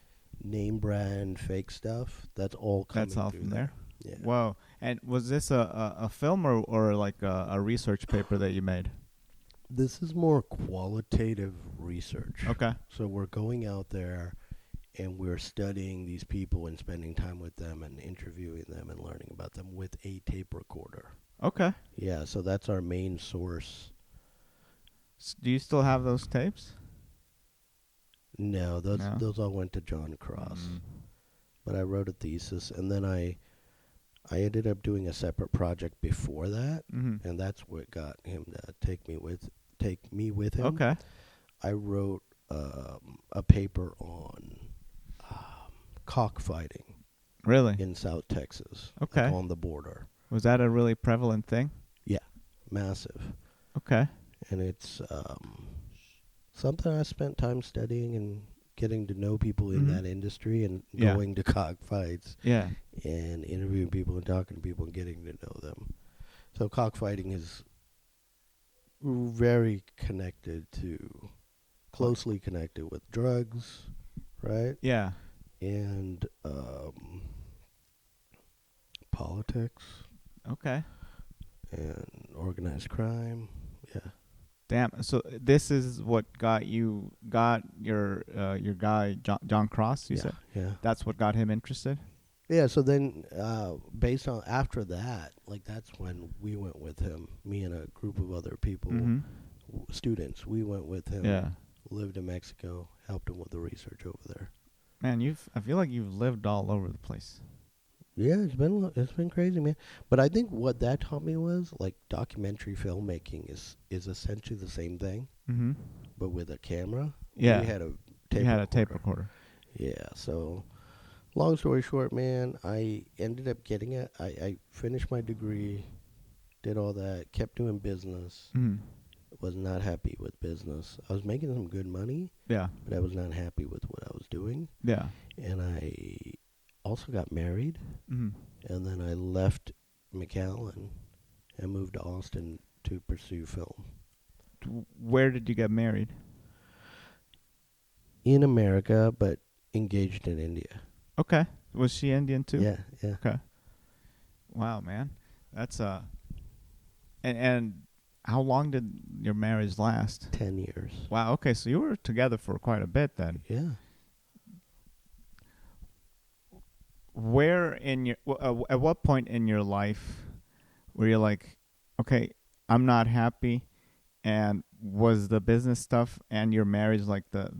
name brand fake stuff, that's all coming That's all through from there? Yeah. Whoa. And was this a film or like a research paper that you made? This is more qualitative research. Okay. So we're going out there and we're studying these people and spending time with them and interviewing them and learning about them with a tape recorder. Okay. Yeah, so that's our main source. Do you still have those tapes? No, those No? those all went to John Cross. Mm. But I wrote a thesis and then I ended up doing a separate project before that, Mhm. and that's what got him to take me with him. Okay. I wrote a paper on cockfighting Really? in South Texas, Okay. like on the border. Was that a really prevalent thing? Massive. Okay. And it's something I spent time studying and getting to know people in Mhm. that industry and Yeah. going to cockfights Yeah. and interviewing people and talking to people and getting to know them. So cockfighting is very closely connected with drugs, right? Yeah. And politics Okay. and organized crime. Yeah. Damn. So this is what got your guy John Cross. You said Yeah. that's what got him interested. Yeah, so then based on after that, like that's when we went with him, me and a group of other people, Mm-hmm. Students, we went with him, Yeah. lived in Mexico, helped him with the research over there. Man, I feel like you've lived all over the place. Yeah, it's been crazy, man. But I think what that taught me was like documentary filmmaking is essentially the same thing, Mm-hmm. but with a camera. Yeah. We had a tape recorder. Yeah, so long story short, man, I ended up getting it. I finished my degree, did all that, kept doing business, Mm. was not happy with business. I was making some good money, Yeah. but I was not happy with what I was doing. Yeah. And I also got married, Mm-hmm. and then I left McAllen and moved to Austin to pursue film. Where did you get married? In America, but engaged in India. Okay. Was she Indian too? Yeah. Okay. Wow, man. That's and how long did your marriage last? 10 years. Wow. Okay, so you were together for quite a bit then. Yeah. Where in your at what point in your life were you like, okay, I'm not happy, and was the business stuff and your marriage like the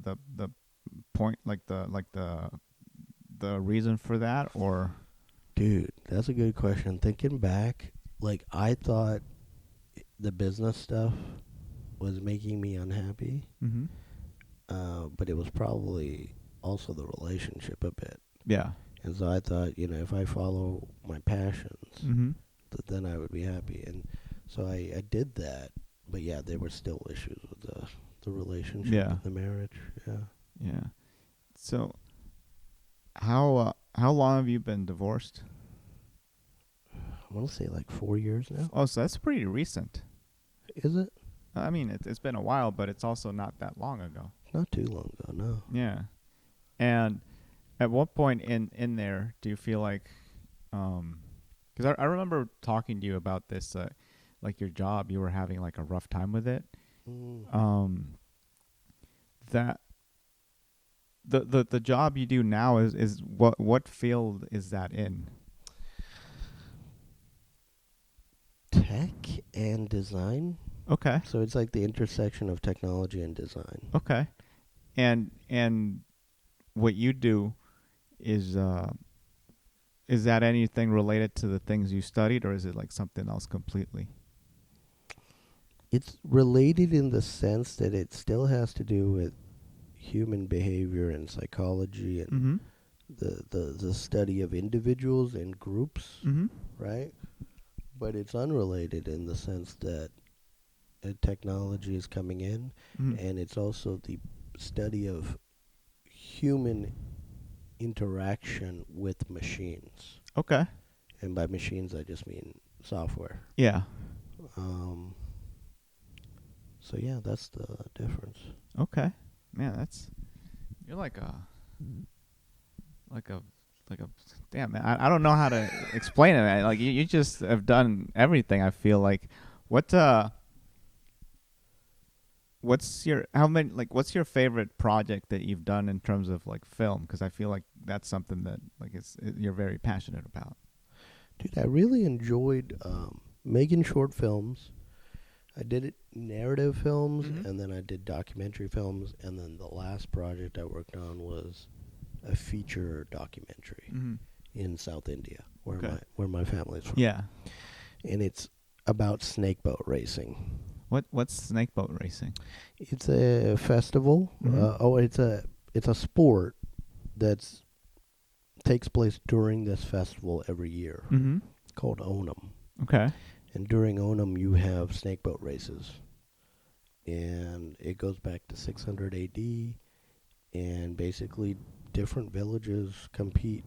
point, like the reason for that, or? Dude, that's a good question. Thinking back, like I thought the business stuff was making me unhappy. Mm-hmm. But it was probably also the relationship a bit. Yeah. And so I thought, if I follow my passions, Mm-hmm. then I would be happy. And so I did that. But yeah, there were still issues with the relationship Yeah. and the marriage. Yeah. Yeah. So, how long have you been divorced? I want to say like 4 years now. Oh, so that's pretty recent. Is it? I mean, it's been a while, but it's also not that long ago. Not too long ago, no. Yeah. And at what point in there do you feel like, because I remember talking to you about this, like your job, you were having like a rough time with it. That the job you do now is what field is that in? Tech and design. Okay. So it's like the intersection of technology and design. Okay. And what you do is that anything related to the things you studied, or is it like something else completely? It's related in the sense that it still has to do with human behavior and psychology and Mm-hmm. the study of individuals and groups, Mm-hmm. right? But it's unrelated in the sense that technology is coming in, Mm-hmm. and it's also the study of human interaction with machines. Okay. And by machines, I just mean software. Yeah. So yeah, that's the difference. Okay. Man, you're like a damn man. I don't know how to explain it, man. Like you just have done everything. I feel like what's your favorite project that you've done in terms of like film? Because I feel like that's something that like you're very passionate about. Dude, I really enjoyed making short films. I did it narrative films, Mhm. and then I did documentary films, and then the last project I worked on was a feature documentary Mm-hmm. in South India, where Okay. my family's from. Yeah. And it's about snakeboat racing. What's snakeboat racing? It's a festival. Mhm. It's a sport that's takes place during this festival every year, Mm-hmm. called Onam. Okay. And during Onam, you have snakeboat races. And it goes back to 600 AD. And basically, different villages compete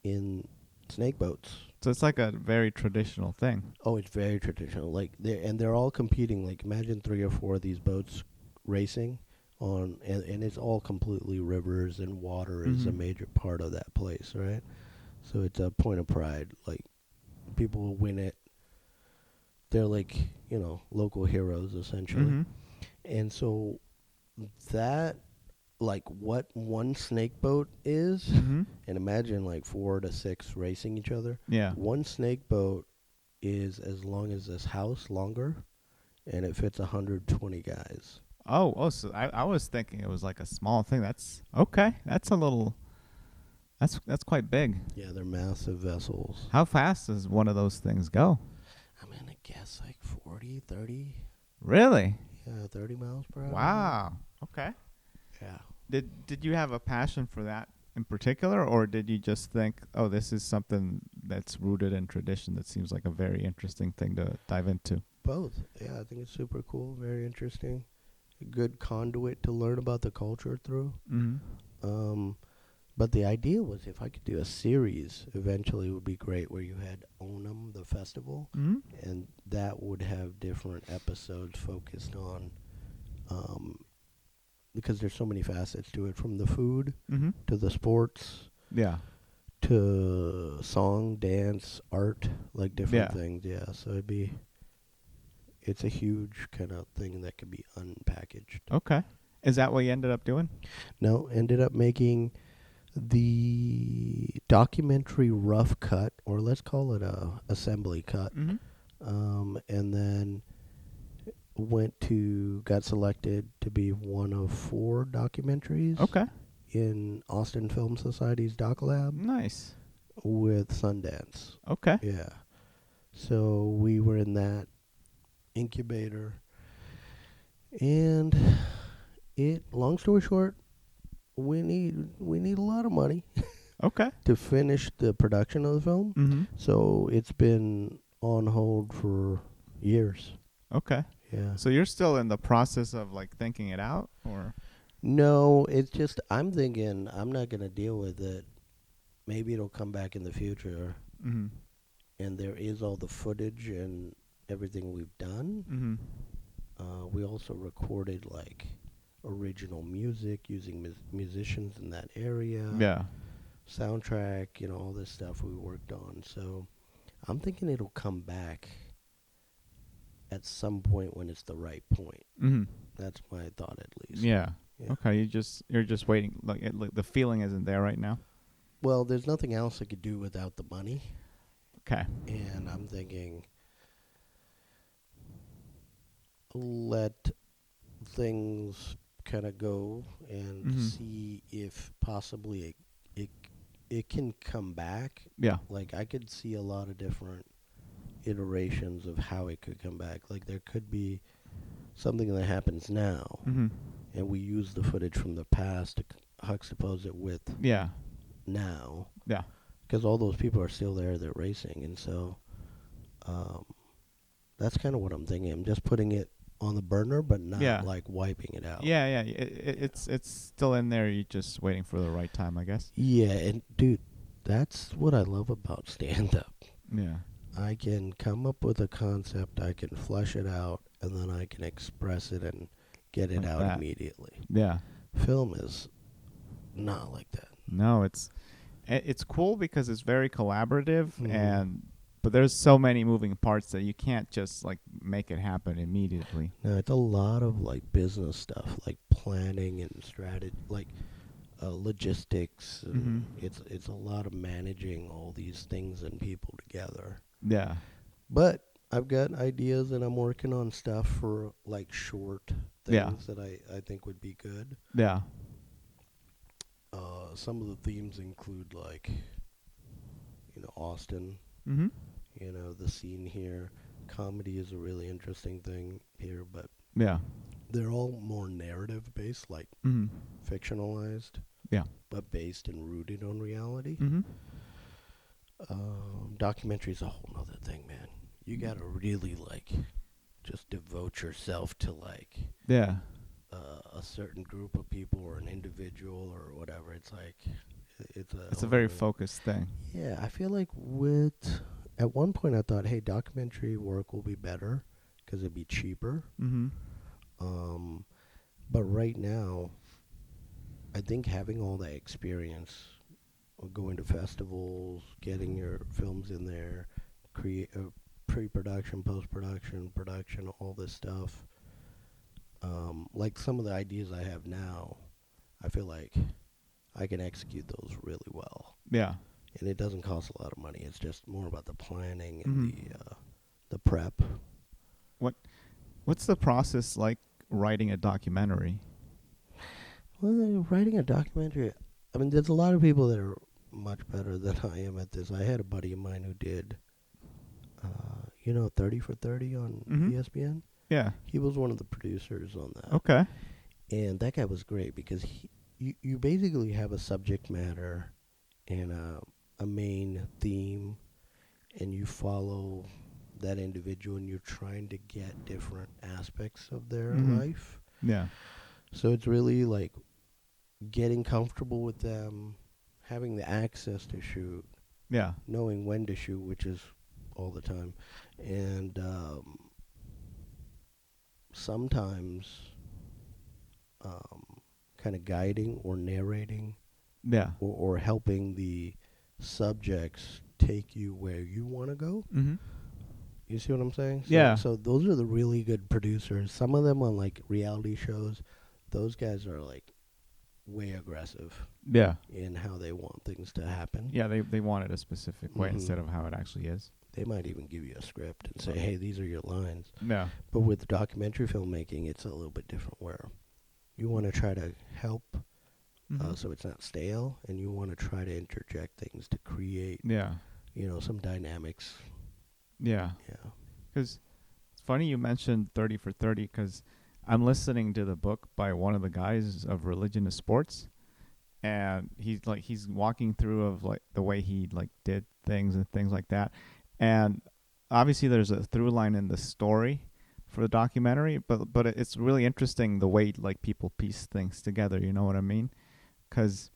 in snakeboats. So it's like a very traditional thing. Oh, it's very traditional. Like they're all competing. Like imagine 3 or 4 of these boats racing on, and it's all completely rivers, and water is a Mhm. major part of that place, right? So it's a point of pride. Like people will win it. They're like, local heroes essentially. Mm-hmm. And so that, like what one snake boat is, Mm-hmm. and imagine like 4 to 6 racing each other. Yeah. One snake boat is as long as this house longer, and it fits 120 guys. So I was thinking it was like a small thing. That's okay. That's quite big. Yeah, they're massive vessels. How fast does one of those things go? I'm going to guess like 40, 30. Really? Yeah, 30 miles per hour. Wow. Okay. Yeah. Did you have a passion for that in particular, or did you just think, oh, this is something that's rooted in tradition that seems like a very interesting thing to dive into? Both. Yeah, I think it's super cool, very interesting. A good conduit to learn about the culture through. Mm-hmm. But the idea was if I could do a series, eventually it would be great where you had Onam, the festival, Mm-hmm. and that would have different episodes focused on, because there's so many facets to it, from the food Mm-hmm. to the sports Yeah. to song, dance, art, like different Yeah. things. Yeah, so it's a huge kind of thing that could be unpackaged. Okay. Is that what you ended up doing? No, ended up making the documentary rough cut, or let's call it a assembly cut, Mm-hmm. and then got selected to be one of 4 documentaries Okay. in Austin Film Society's Doc Lab Nice. with Sundance. Okay. Yeah. So we were in that incubator, And long story short, we need a lot of money Okay. to finish the production of the film. Mm-hmm. So it's been on hold for years. Okay. Yeah. So you're still in the process of like thinking it out, or? No, it's just I'm thinking I'm not gonna deal with it. Maybe it'll come back in the future, Mm-hmm. and there is all the footage and everything we've done. Mm-hmm. We also recorded like original music using musicians in that area. Yeah. Soundtrack, all this stuff we worked on. So I'm thinking it'll come back at some point when it's the right point. Mm-hmm. That's my thought, at least. Yeah. Yeah. Okay. You're just waiting. Like the feeling isn't there right now. Well, there's nothing else I could do without the money, Okay. and I'm thinking let things kind of go and Mm-hmm. see if possibly it can come back. Yeah. Like I could see a lot of different iterations of how it could come back. Like there could be something that happens now, Mm-hmm. and we use the footage from the past to juxtapose it with Yeah. now, Yeah. because all those people are still there, they're racing, and so that's kind of what I'm thinking. I'm just putting it on the burner, but not Yeah. like wiping it out. Yeah. Yeah. It's still in there. You're just waiting for the right time, I guess. Yeah, and dude, that's what I love about stand-up. Yeah. I can come up with a concept, I can flesh it out, and then I can express it and get it Like out that. immediately. Yeah. Film is not like that. No, it's cool because it's very collaborative Mhm. but there's so many moving parts that you can't just like make it happen immediately. No, it's a lot of like business stuff, like planning and strategy, like logistics. And Mm-hmm. it's a lot of managing all these things and people together. Yeah. But I've got ideas, and I'm working on stuff for like short Yeah. things that I think would be good. Yeah. Some of the themes include like, Austin, Mm-hmm. the scene here. Comedy is a really interesting thing here, but Yeah. they're all more narrative based, like Mm-hmm. fictionalized, Yeah. but based and rooted on reality. Mm-hmm. Documentary is a whole nother thing, man. You gotta really like just devote yourself to like Yeah. a certain group of people or an individual or whatever. It's like It's a very focused thing. Yeah, I feel like at one point I thought, hey, documentary work will be better because it'd be cheaper. Mm-hmm. But right now, I think having all that experience of going to festivals, getting your films in there, create pre-production, post-production, production, all this stuff. Like some of the ideas I have now, I feel like I can execute those really well. Yeah. And it doesn't cost a lot of money. It's just more about the planning and Mhm. the prep. What's the process like writing a documentary? Well, writing a documentary, I mean, there's a lot of people that are much better than I am at this. I had a buddy of mine who did, 30 for 30 on Mhm. ESPN. Yeah. He was one of the producers on that. Okay. And that guy was great because you basically have a subject matter and a main theme, and you follow that individual, and you're trying to get different aspects of their Mhm. life. Yeah. So it's really like getting comfortable with them, having the access to shoot, Yeah. knowing when to shoot, which is all the time, and sometimes kind of guiding or narrating Yeah. or helping the subjects take you where you want to go. Mhm. You see what I'm saying? Yeah. So those are the really good producers. Some of them on like reality shows, those guys are like way aggressive Yeah. in how they want things to happen. Yeah, they want it a specific way Mhm. instead of how it actually is. They might even give you a script and say, hey, these are your lines. Yeah. But with documentary filmmaking, it's a little bit different where you want to try to help Mhm. so it's not stale, and you want to try to interject things to create, Yeah. some dynamics. Yeah. Yeah. Because it's funny you mentioned 30 for 30 because I'm listening to the book by one of the guys of Religion is Sports, and he's walking through of like the way he like did things and things like that, and obviously there's a through line in the story for the documentary, but it's really interesting the way like people piece things together. You know what I mean? Because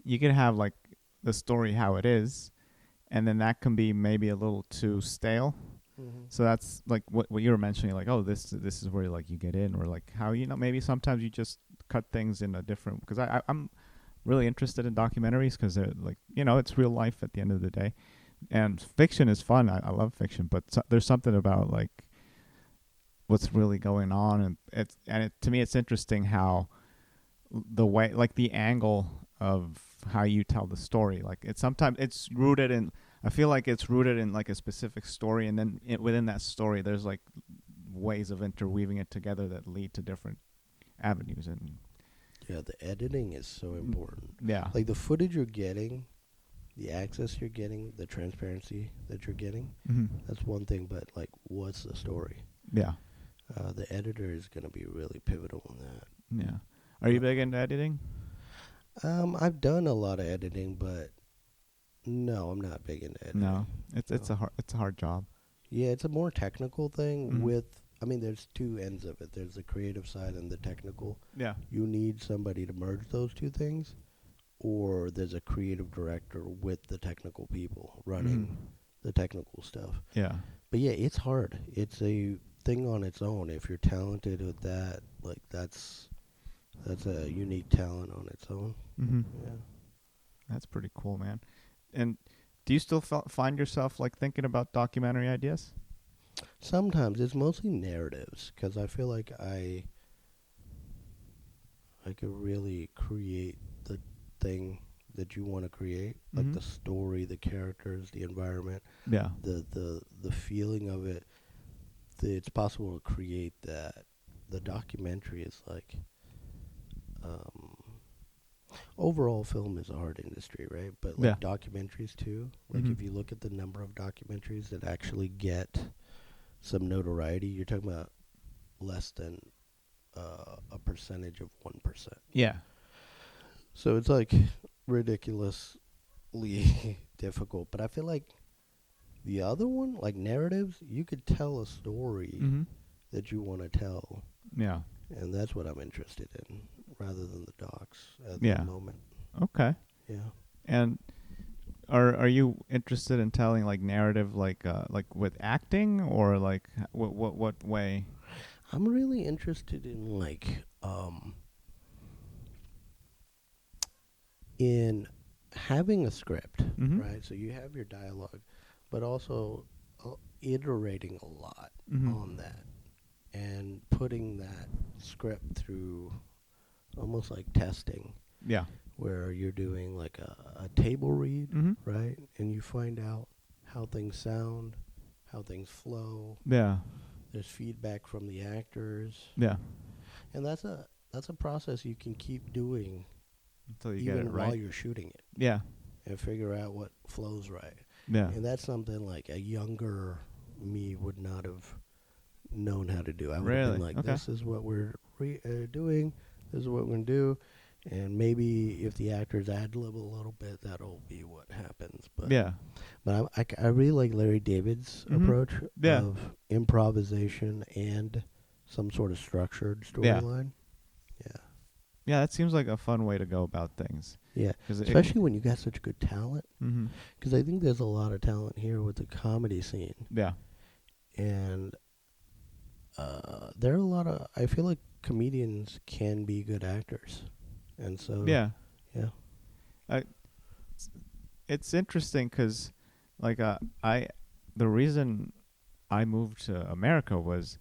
you can have like the story how it is, and then that can be maybe a little too stale. So that's like what you were mentioning, like, oh, this is where like you get in, or like how, you know, maybe sometimes you just cut things in a different, because I'm really interested in documentaries because they're like, you know, it's real life at the end of the day, and fiction is fun. I love fiction, but there's something about like what's really going on, and to me it's interesting how the way, like the angle of how you tell the story, like it's sometimes it's rooted in, I feel like it's rooted in like a specific story, and then within that story there's like ways of interweaving it together that lead to different avenues. And Yeah, the editing is so important. yeah, Like the footage you're getting, the access you're getting, the transparency that you're getting, that's one thing, but like what's the story? yeah, The editor is going to be really pivotal in that. yeah. Are you big into editing? I've done a lot of editing, but no, I'm not big into editing. No, it's a hard job. Yeah, it's a more technical thing Mhm. with, I mean, there's two ends of it. There's the creative side and the technical. Yeah, You need somebody to merge those two things, or there's a creative director with the technical people running the technical stuff. yeah, But yeah, it's hard. It's a thing on its own. If you're talented with that, like that's a unique talent on its own. Yeah. That's pretty cool, man. And do you still find yourself like thinking about documentary ideas? Sometimes it's mostly narratives because I feel like I could really create the thing that you want to create, like the story, the characters, the environment, Yeah, the feeling of it. It's possible to create that. The documentary is like, overall film is a hard industry, right? But like documentaries too. Like if you look at the number of documentaries that actually get some notoriety, you're talking about less than a percentage of 1%. yeah, So it's like ridiculously difficult. But I feel like the other one, like narratives, you could tell a story that you want to tell. yeah, And that's what I'm interested in, rather than the docs at yeah. the moment. Okay. Yeah. And are you interested in telling like narrative, like with acting, or like what way? I'm really interested in like in having a script, right? So you have your dialogue, but also iterating a lot on that and putting that script through almost like testing, Yeah. where you're doing like a table read, right? And you find out how things sound, how things flow. Yeah. There's feedback from the actors. Yeah. And that's a process you can keep doing Until you get even it right. while you're shooting it, Yeah. and figure out what flows right. Yeah. And that's something like a younger me would not have known how to do. I would have Really? been like, Okay. this is what we're doing, this is what we're going to do. And maybe if the actors ad-lib a little bit, that'll be what happens. But Yeah. but I really like Larry David's approach Yeah. of improvisation and some sort of structured storyline. Yeah. Yeah, that seems like a fun way to go about things. Yeah. 'Cause Especially when you got such good talent. Mm-hmm. Because I think there's a lot of talent here with the comedy scene. Yeah. And there are a lot of, I feel like comedians can be good actors. And so, Yeah. yeah. It's interesting because, like, the reason I moved to America was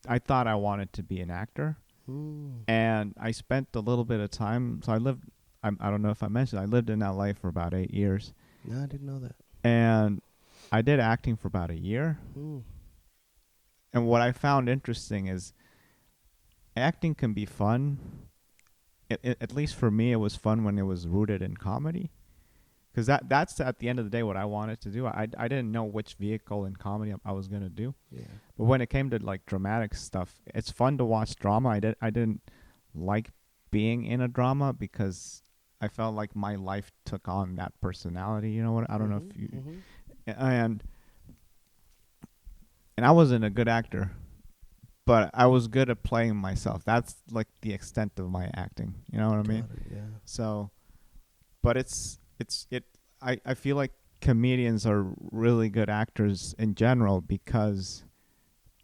I thought I wanted to be an actor, and I spent a little bit of time. So I lived. I don't know if I mentioned. I lived in LA for about 8 years, No, I didn't know that. and I did acting for about a year. And what I found interesting is acting can be fun. At least for me, it was fun when it was rooted in comedy. because that's at the end of the day what I wanted to do. I didn't know which vehicle in comedy I was gonna do, Yeah. but when it came to like dramatic stuff, it's fun to watch drama. I didn't like being in a drama because I felt like my life took on that personality. You know what? I don't know if you and I wasn't a good actor, but I was good at playing myself. That's like the extent of my acting. You know what I mean? Yeah. So, but I feel like comedians are really good actors in general because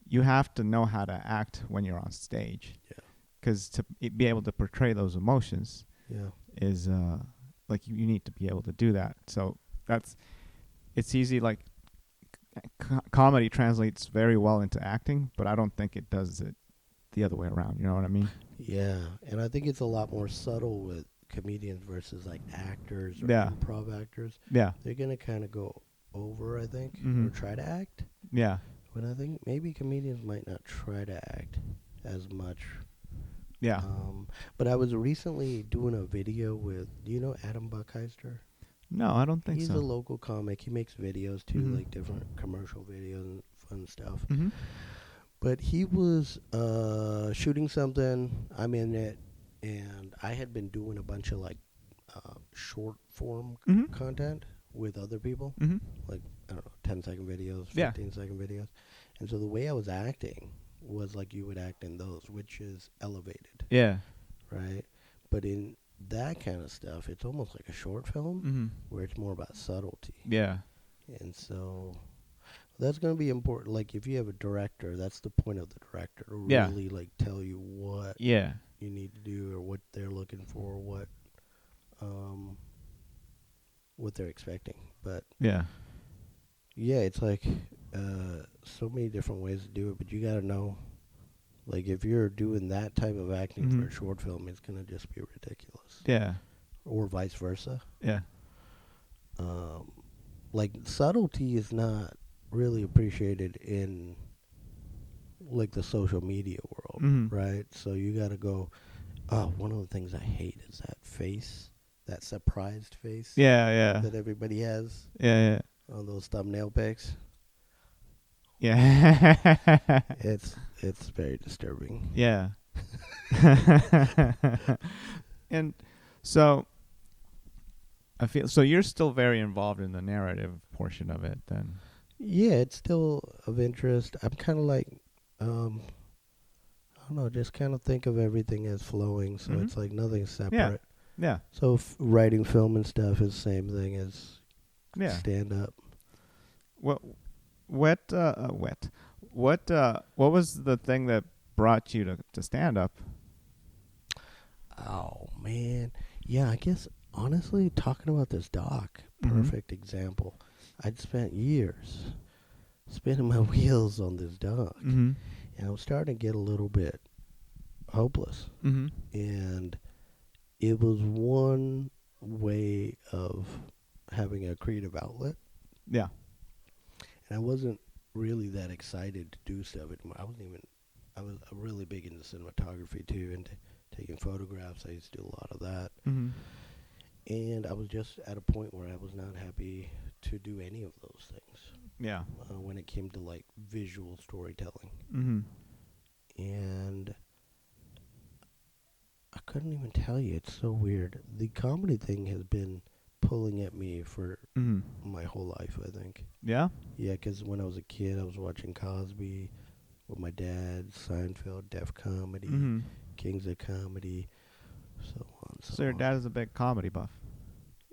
you have to know how to act when you're on stage. Yeah. Because to be able to portray those emotions Yeah. is like you need to be able to do that. So it's easy. Like comedy translates very well into acting, but I don't think it does it the other way around. You know what I mean? Yeah. And I think it's a lot more subtle with comedians versus like actors or Yeah. improv actors. Yeah. They're gonna kind of go over, I think, Mhm. or try to act. Yeah. But I think maybe comedians might not try to act as much. Yeah. But I was recently doing a video with, do you know Adam Buckheister? No, I don't think He's so. a local comic. He makes videos too, Mhm. like different commercial videos and fun stuff. Mm-hmm. But he was shooting something. I'm in it, and I had been doing a bunch of like short form Mm-hmm. content with other people, Mm-hmm. like I don't know, 10-second videos, Yeah. 15-second videos. And so the way I was acting was like you would act in those, which is elevated, Yeah. right? But in that kind of stuff, it's almost like a short film Mm-hmm. where it's more about subtlety. Yeah. And so that's going to be important. Like if you have a director, that's the point of the director to Yeah. really like tell you what Yeah. you need to do or what they're looking for, what they're expecting. But Yeah. yeah, it's like so many different ways to do it, but you got to know, like if you're doing that type of acting for a short film, it's going to just be ridiculous. Yeah. Or vice versa. Yeah. Like subtlety is not really appreciated in like the social media world, Mm-hmm. right? So you got to go, oh, one of the things I hate is that face, that surprised face Yeah. that everybody has Yeah. on those thumbnail pics. Yeah. It's very disturbing. Yeah. And so I feel so you're still very involved in the narrative portion of it then. Yeah, it's still of interest. I'm kind of like, I don't know, just kind of think of everything as flowing, so it's like nothing separate. Yeah. So writing film and stuff is the same thing as Yeah. stand up. What was the thing that brought you to stand up? Oh man, yeah. I guess honestly, talking about this doc, perfect example. I'd spent years spinning my wheels on this doc, Mm-hmm. and I was starting to get a little bit hopeless. Mm-hmm. And it was one way of having a creative outlet. Yeah. And I wasn't really that excited to do stuff anymore. I was really big into cinematography too, and taking photographs. I used to do a lot of that. Mm-hmm. And I was just at a point where I was not happy to do any of those things. Yeah. When it came to like visual storytelling. Mm-hmm. And I couldn't even tell you. It's so weird. The comedy thing has been pulling at me for my whole life, I think. Yeah? Yeah, because when I was a kid, I was watching Cosby with my dad, Seinfeld, Def Comedy, Kings of Comedy, so on. So your dad is a big comedy buff.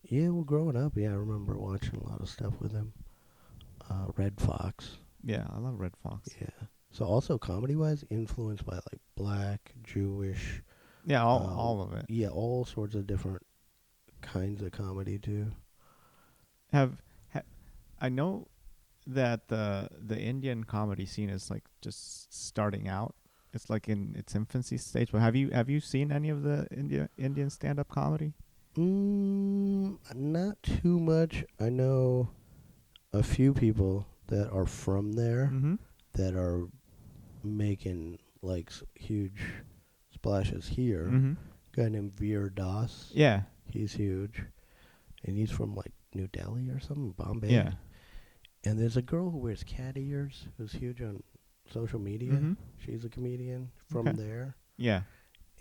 Yeah, well, growing up, yeah, I remember watching a lot of stuff with him. Red Fox. Yeah, I love Red Fox. Yeah. So also comedy-wise, influenced by like black, Jewish. Yeah, all of it. Yeah, all sorts of different kinds of comedy too. I know that the Indian comedy scene is like just starting out. It's like in its infancy stage. But have you seen any of the Indian stand-up comedy? Not too much. I know a few people that are from there that are making like huge splashes here. Guy named Veer Das. Yeah. He's huge. And he's from like New Delhi or something, Bombay. Yeah. And there's a girl who wears cat ears who's huge on social media. Mm-hmm. She's a comedian from Okay. there. Yeah.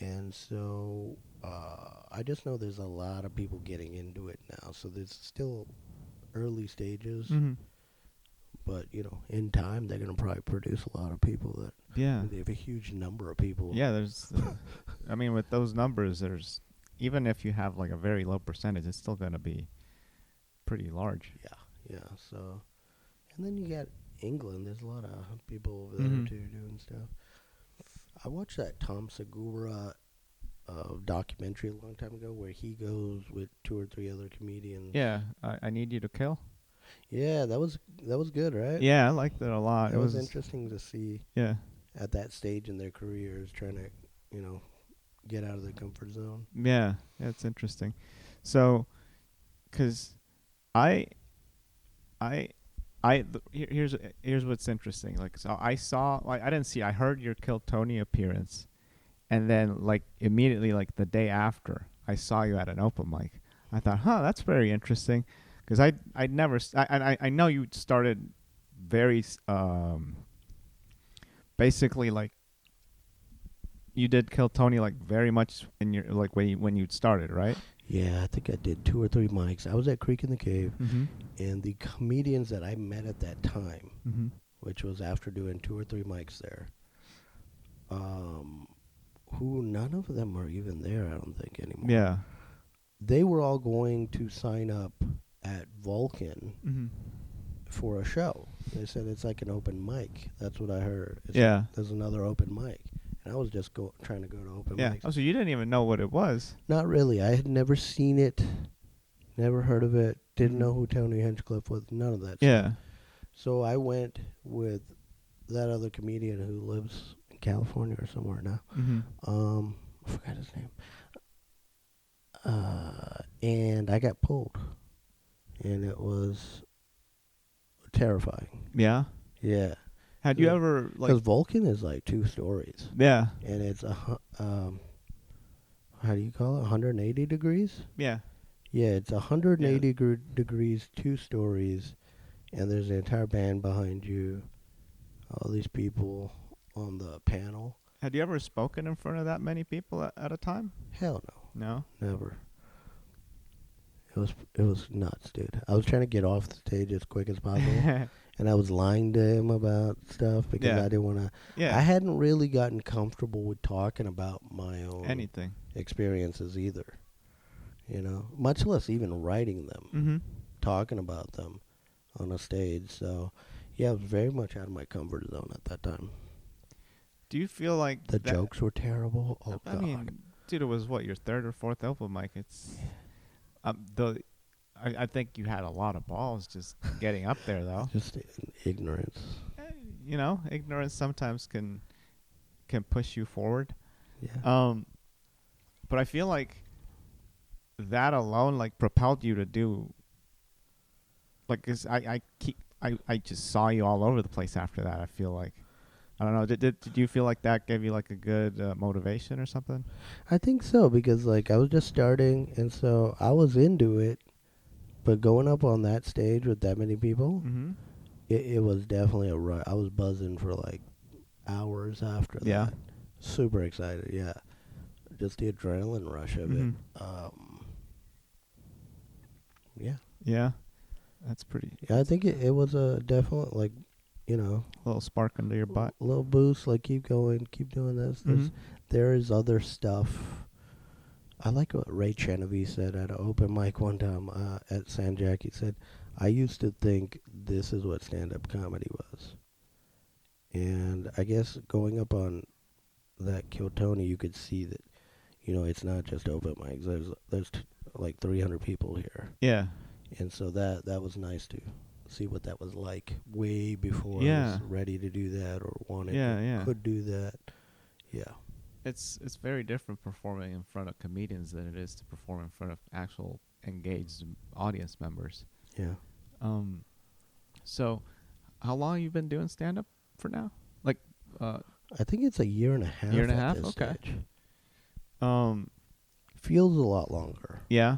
And so I just know there's a lot of people getting into it now. So there's still early stages. Mm-hmm. But, in time, they're going to probably produce a lot of people that Yeah. they have a huge number of people. Yeah, there's I mean, with those numbers, there's even if you have like a very low percentage, it's still going to be pretty large. Yeah. So, and then you got England. There's a lot of people over Mhm. there too doing stuff. I watched that Tom Segura documentary a long time ago where he goes with 2 or 3 other comedians. Yeah, I Need You to Kill. Yeah, that was good, right? Yeah, I liked it a lot. It was interesting to see Yeah. at that stage in their careers trying to, get out of their comfort zone. Yeah, it's interesting. So, because I, here's what's interesting. Like, so I saw, like, I didn't see. I heard your Kill Tony appearance, and then like immediately, like the day after, I saw you at an open mic. I thought, that's very interesting, because I'd never. I know you started very basically like. You did Kill Tony like very much in your like when you started, right? Yeah, I think I did 2 or 3 mics. I was at Creek in the Cave, Mm-hmm. and the comedians that I met at that time, Mm-hmm. which was after doing 2 or 3 mics there, who none of them are even there, I don't think, anymore. Yeah. They were all going to sign up at Vulcan Mm-hmm. for a show. They said it's like an open mic. That's what I heard. Yeah. There's another open mic. And I was just trying to go to open Yeah. mics. Oh, so you didn't even know what it was? Not really. I had never seen it, never heard of it, didn't Mhm. know who Tony Hinchcliffe was, none of that Yeah. stuff. So I went with that other comedian who lives in California or somewhere now. Mm-hmm. I forgot his name. And I got pulled. And it was terrifying. Yeah. Yeah. Had you Yeah. ever Because like? Vulcan is like 2 stories. Yeah. And it's how do you call it? 180 degrees? Yeah. Yeah, it's 180 degrees, 2 stories, and there's an entire band behind you. All these people on the panel. Had you ever spoken in front of that many people at a time? Hell No. no, never. It was nuts, dude. I was trying to get off the stage as quick as possible, and I was lying to him about stuff because Yeah. I didn't want to. Yeah. I hadn't really gotten comfortable with talking about my own Anything. experiences either. Much less even writing them, Mm-hmm. talking about them on a stage. So, yeah, I was very much out of my comfort zone at that time. Do you feel like The that, jokes were terrible. Oh, I God. mean, dude, it was what, your 3rd or 4th open mic? It's I think you had a lot of balls just getting up there, though. Just ignorance. Ignorance sometimes can push you forward. Yeah. But I feel like that alone like propelled you to do. Like, 'cause I just saw you all over the place after that. I feel like, I don't know. Did you feel like that gave you like a good motivation or something? I think so, because I was just starting, and so I was into it, but going up on that stage with that many people, Mm-hmm. it was definitely a rush. I was buzzing for hours after Yeah. that. Super excited, yeah. Just the adrenaline rush of Mhm. it. Yeah. Yeah, that's pretty. Yeah, I think it was a definite, A little spark under your butt. little boost, keep going, keep doing this. Mhm. There is other stuff. I like what Ray Chenevieve said at an open mic one time at San Jack. He said, I used to think this is what stand-up comedy was. And I guess going up on that Kill Tony, you could see that, it's not just open mics. There's 300 people here. Yeah. And so that was nice to see what that was like way before I Yeah. was ready to do that or wanted Yeah, or yeah. could do that. Yeah. It's very different performing in front of comedians than it is to perform in front of actual engaged audience members. Yeah. So how long you been doing stand up for now? I think it's a year and a half. Year and a at half? this Okay. stage. Um Feels a lot longer, yeah.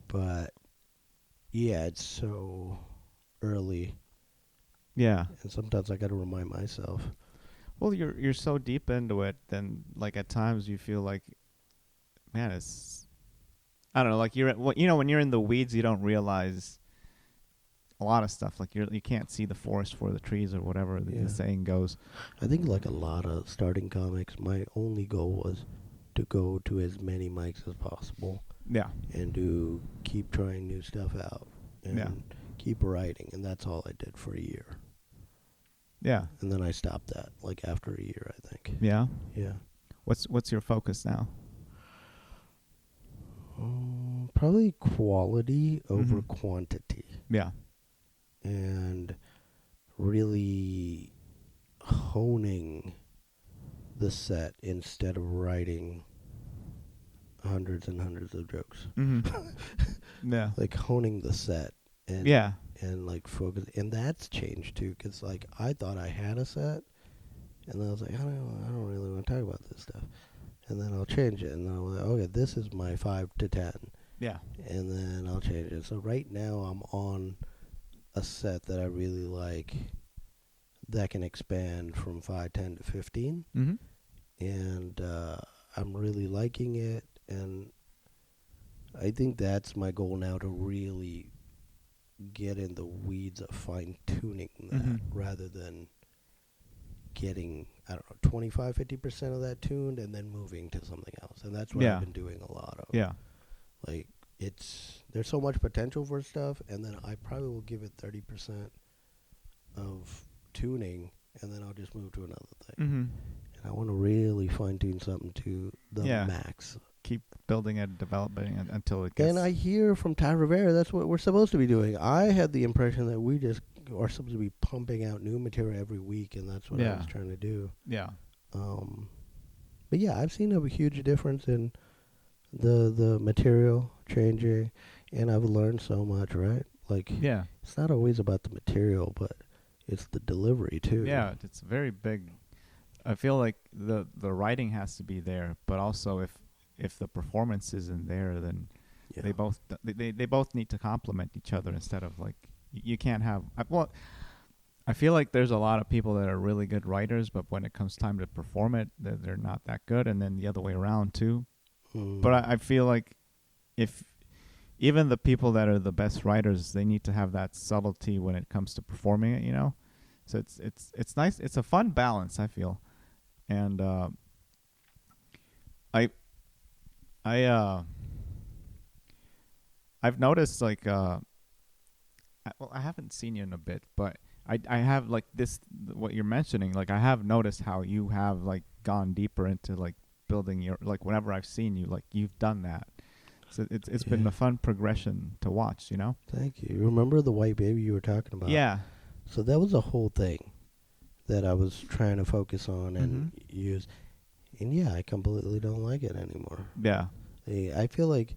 but yeah, it's so early, Yeah. and sometimes I got to remind myself. Well, you're so deep into it, then like at times you feel like, man, it's I don't know, like when you're in the weeds, you don't realize a lot of stuff. Like you can't see the forest for the trees or whatever the, Yeah. the saying goes. I think like a lot of starting comics, my only goal was to go to as many mics as possible Yeah. and to keep trying new stuff out and Yeah. keep writing, and that's all I did for a year. Yeah. And then I stopped that like after a year, I think. Yeah. Yeah. What's your focus now? Probably quality over Mhm. quantity, Yeah. and really honing the set instead of writing hundreds and hundreds of jokes. Mhm. Yeah. Like honing the set and Yeah. and like focus, and that's changed too. Cause like I thought I had a set, and then I was like, I don't really want to talk about this stuff. And then I'll change it, and I'll like, okay, this is my 5 to 10, Yeah. and then I'll change it. So right now I'm on a set that I really like that can expand from 5, 10 to 15, Mhm. and I'm really liking it, and I think that's my goal now, to really get in the weeds of fine tuning that Mhm. rather than getting, I don't know, 25, 50% of that tuned and then moving to something else. And that's what Yeah. I've been doing a lot of. Yeah. Like, there's so much potential for stuff, and then I probably will give it 30% of tuning, and then I'll just move to another thing. Mhm. And I want to really fine tune something to the Yeah. max. Keep building and developing it until it gets. And I hear from Ty Rivera that's what we're supposed to be doing. I had the impression that we just are supposed to be pumping out new material every week, and that's what I Yeah. was trying to do. Yeah. But yeah, I've seen a huge difference in the material changing, and I've learned so much, right? Like, Yeah. it's not always about the material, but it's the delivery too. Yeah. It's very big. I feel like the writing has to be there, but also if the performance isn't there, then Yeah. they both need to complement each other instead of like you can't have. I feel like there's a lot of people that are really good writers, but when it comes time to perform it, they're not that good, and then the other way around too. But I feel like if even the people that are the best writers, they need to have that subtlety when it comes to performing it, you know. So it's nice. It's a fun balance, I feel, and I I I've noticed like I haven't seen you in a bit, but I have like this what you're mentioning. Like I have noticed how you have like gone deeper into like building your like whenever I've seen you, like you've done that. So it's been Yeah. a fun progression to watch, you know. Thank you. Remember the white baby you were talking about? Yeah. So that was a whole thing that I was trying to focus on and use. And yeah, I completely don't like it anymore. Yeah. I feel like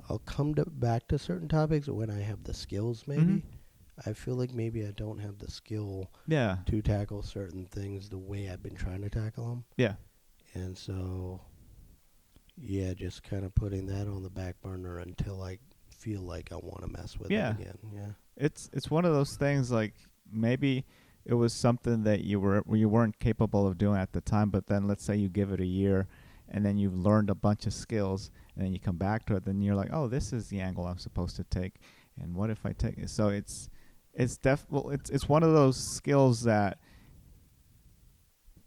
I'll come back to certain topics when I have the skills, maybe. Mhm. I feel like maybe I don't have the skill Yeah. to tackle certain things the way I've been trying to tackle them. Yeah. And so, yeah, just kind of putting that on the back burner until I feel like I want to mess with Yeah. it again. Yeah. It's one of those things like maybe it was something that you weren't capable of doing at the time, but then let's say you give it a year and then you've learned a bunch of skills and then you come back to it, then you're like, oh, this is the angle I'm supposed to take, and what if I take it? So it's one of those skills that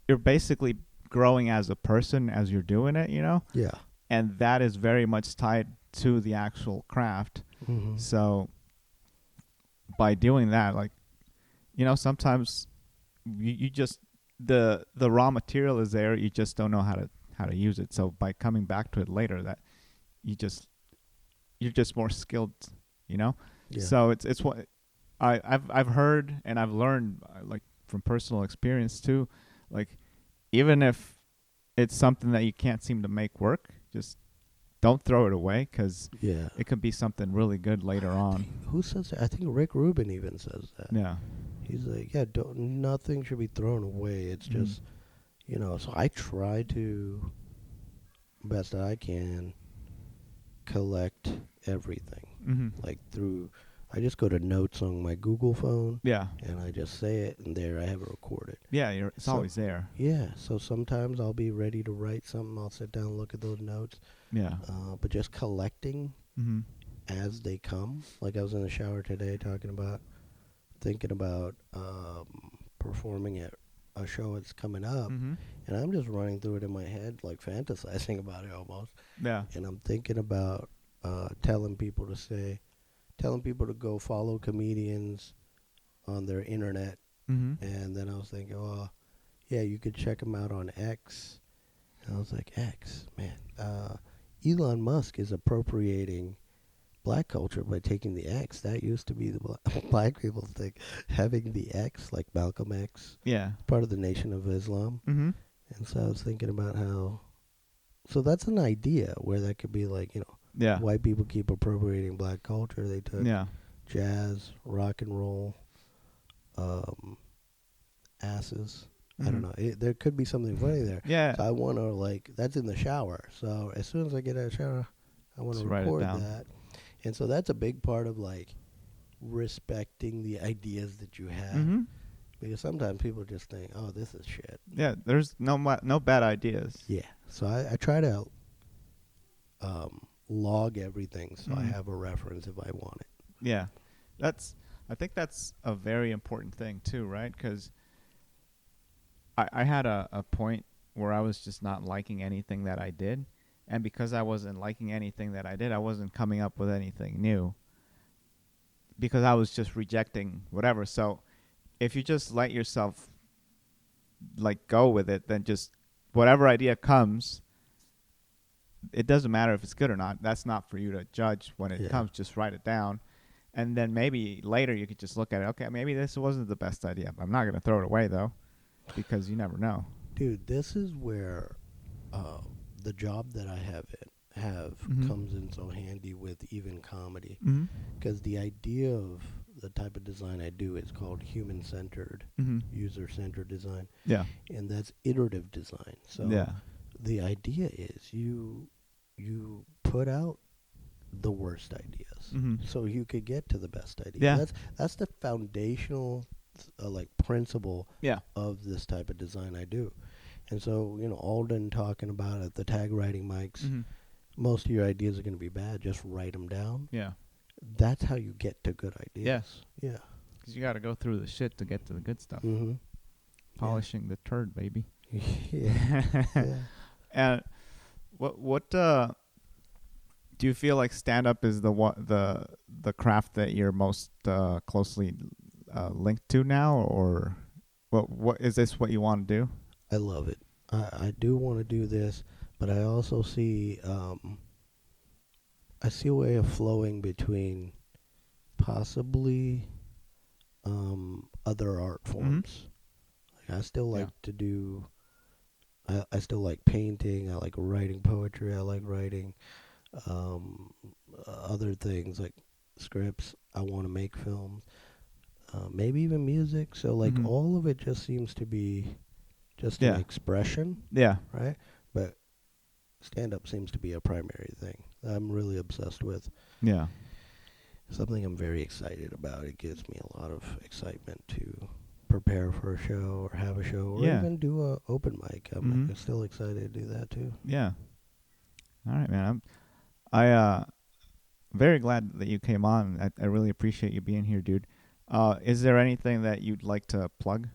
you're basically growing as a person as you're doing it, you know, Yeah. and that is very much tied to the actual craft. Mm-hmm. So by doing that, like, you know, sometimes you just the raw material is there, you just don't know how to use it. So by coming back to it later, that you're just more skilled, you know. Yeah. So it's what I've heard and I've learned like from personal experience too, like even if it's something that you can't seem to make work, just don't throw it away, because Yeah. it could be something really good later on. Who says that? I think Rick Rubin even says that. Yeah. He's like, yeah, nothing should be thrown away. It's just, so I try to, best I can, collect everything. Mm-hmm. Like through I just go to notes on my Google phone, Yeah. and I just say it, and there I have it recorded. Yeah, it's So- always there. Yeah, so sometimes I'll be ready to write something. I'll sit down and look at those notes. Yeah. But just collecting Mm-hmm. as they come. Like I was in the shower today thinking about performing at a show that's coming up, Mm-hmm. and I'm just running through it in my head, like fantasizing about it almost. Yeah. And I'm thinking about telling people to go follow comedians on their internet. Mm-hmm. And then I was thinking, oh, yeah, you could check them out on X. And I was like, X, man. Elon Musk is appropriating black culture by taking the X. That used to be the black people think, having the X, like Malcolm X, Yeah. part of the Nation of Islam. Mm-hmm. And so I was thinking about how, so that's an idea where that could be like, Yeah. white people keep appropriating black culture. They took Yeah. jazz, rock and roll, asses. I don't know. There could be something funny there. Yeah. So I want to that's in the shower. So as soon as I get out of the shower, I want to Just write it record down. that. And so that's a big part of respecting the ideas that you have. Mm-hmm. Because sometimes people just think, oh, this is shit. Yeah. There's no bad ideas. Yeah. So I try to log everything so I have a reference if I want it. Yeah. I think that's a very important thing too, right? Because I had a point where I was just not liking anything that I did. And because I wasn't liking anything that I did, I wasn't coming up with anything new. Because I was just rejecting whatever. So if you just let yourself go with it, then just whatever idea comes, it doesn't matter if it's good or not. That's not for you to judge when it comes. Just write it down. And then maybe later you could just look at it. Okay, maybe this wasn't the best idea. I'm not going to throw it away, though, because you never know. Dude, this is where the job that I have comes in so handy with even comedy. Because the idea of the type of design I do is called human-centered, user-centered design. Yeah. And that's iterative design. So the idea is you put out the worst ideas so you could get to the best idea. Yeah. That's the foundational principle of this type of design I do. And so, Alden talking about it, the tag writing mics, most of your ideas are going to be bad. Just write them down. Yeah. That's how you get to good ideas. Yes. Yeah. Because you got to go through the shit to get to the good stuff. Mm-hmm. Polishing the turd, baby. Yeah. Yeah. And what do you feel like stand-up is the craft that you're most closely linked to now, or what is this what you want to do? I love it. I do want to do this, but I also see I see a way of flowing between possibly other art forms. Like I still like to do. I still like painting. I like writing poetry. I like writing other things like scripts. I want to make films, maybe even music. So all of it just seems to be just an expression. Yeah. Right? But stand-up seems to be a primary thing I'm really obsessed with. Yeah. Something I'm very excited about. It gives me a lot of excitement to prepare for a show or have a show or even do a open mic. I'm still excited to do that too. Yeah. All right, man. I'm very glad that you came on. I really appreciate you being here, dude. Is there anything that you'd like to plug?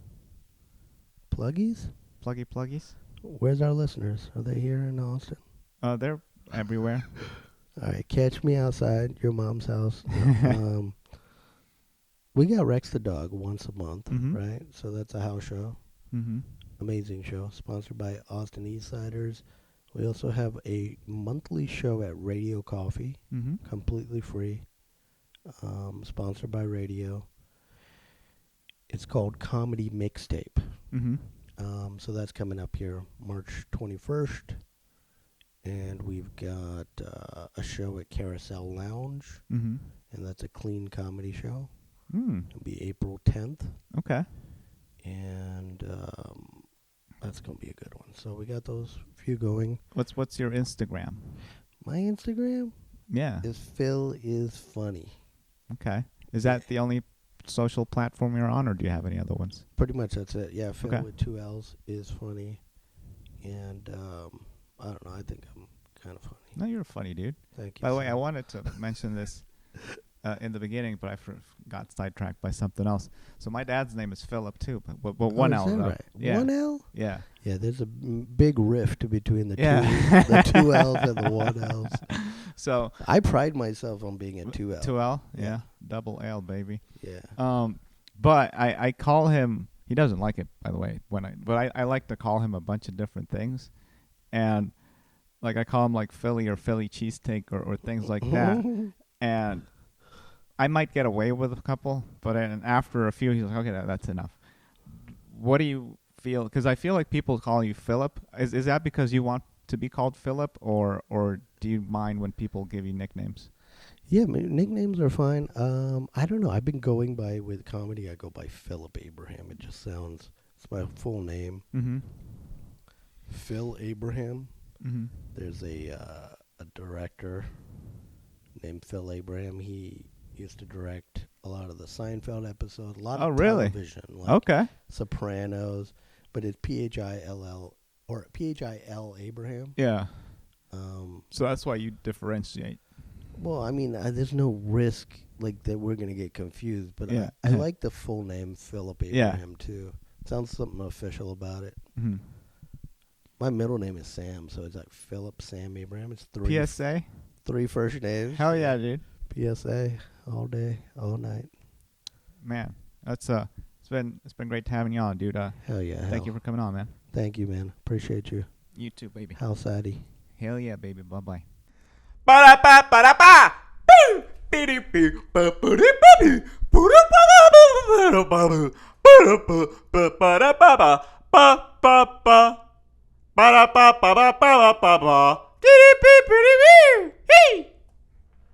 Pluggies? Pluggies? Where's our listeners? Are they here in Austin? They're everywhere. All right, catch me outside your mom's house. We got Rex the Dog once a month, right? So that's a house show. Amazing show, sponsored by Austin Eastsiders. We also have a monthly show at Radio Coffee, completely free, sponsored by Radio. It's called Comedy Mixtape. So that's coming up here March 21st. And we've got a show at Carousel Lounge, and that's a clean comedy show. It'll be April 10th. Okay. And that's going to be a good one. So we got those few going. What's your Instagram? My Instagram Yeah. is Phil is Funny. Okay. Is that the only social platform you're on, or do you have any other ones? Pretty much that's it. Yeah, Phil Okay. with 2 L's is funny. And I don't know. I think I'm kind of funny. No, you're a funny dude. Thank you. By the way, sir. I wanted to mention this in the beginning, but I got sidetracked by something else. So my dad's name is Philip too, but one Oh, L. is that though. right? Yeah. 1 L? Yeah. Yeah, there's a big rift between the Yeah. the 2 L's and the 1 L's. So I pride myself on being a 2 L. 2L. Yeah. Yeah. Double L, baby. Yeah. But I call him. He doesn't like it, by the way. But I like to call him a bunch of different things, and like I call him like Philly or Philly cheesesteak or things like that. And I might get away with a couple, but then after a few, he's like, okay, that's enough. What do you feel? Because I feel like people call you Philip. Is that because you want to be called Philip, or do you mind when people give you nicknames? Yeah, nicknames are fine. I don't know. I've been going by, with comedy, I go by Phillip Abraham. It just sounds, it's my full name. Mm-hmm. Phil Abraham. Mm-hmm. There's a director named Phil Abraham. He used to direct a lot of the Seinfeld episodes, a lot of really? television, like Okay. Sopranos, but it's Phill or Phil Abraham. Yeah. So that's why you differentiate. Well, I mean, there's no risk like that we're gonna get confused, but Yeah. I like the full name Phillip Yeah. Abraham too. Sounds something official about it. Mm-hmm. My middle name is Sam, so it's like Philip Sam Abraham. It's three PSA? first names. Hell yeah, dude. PSA all day, all night. Man, that's it's been great having you on, dude. Hell yeah. Thank you for coming on, man. Thank you, man. Appreciate you. You too, baby. Hal Sadi. Hell yeah, baby. Bye bye. Ba-da-ba-ba-da-ba. Boo! Bee-dee-bee. Ba-ba-dee-ba-dee. Boo-da-ba-ba-ba-ba-ba-ba. Ba-da-ba-ba-ba-ba-ba. Ba-ba-ba. Ba-da-ba-ba-ba-ba-ba-ba. Dee-dee-bee-bee-dee-bee. Hey!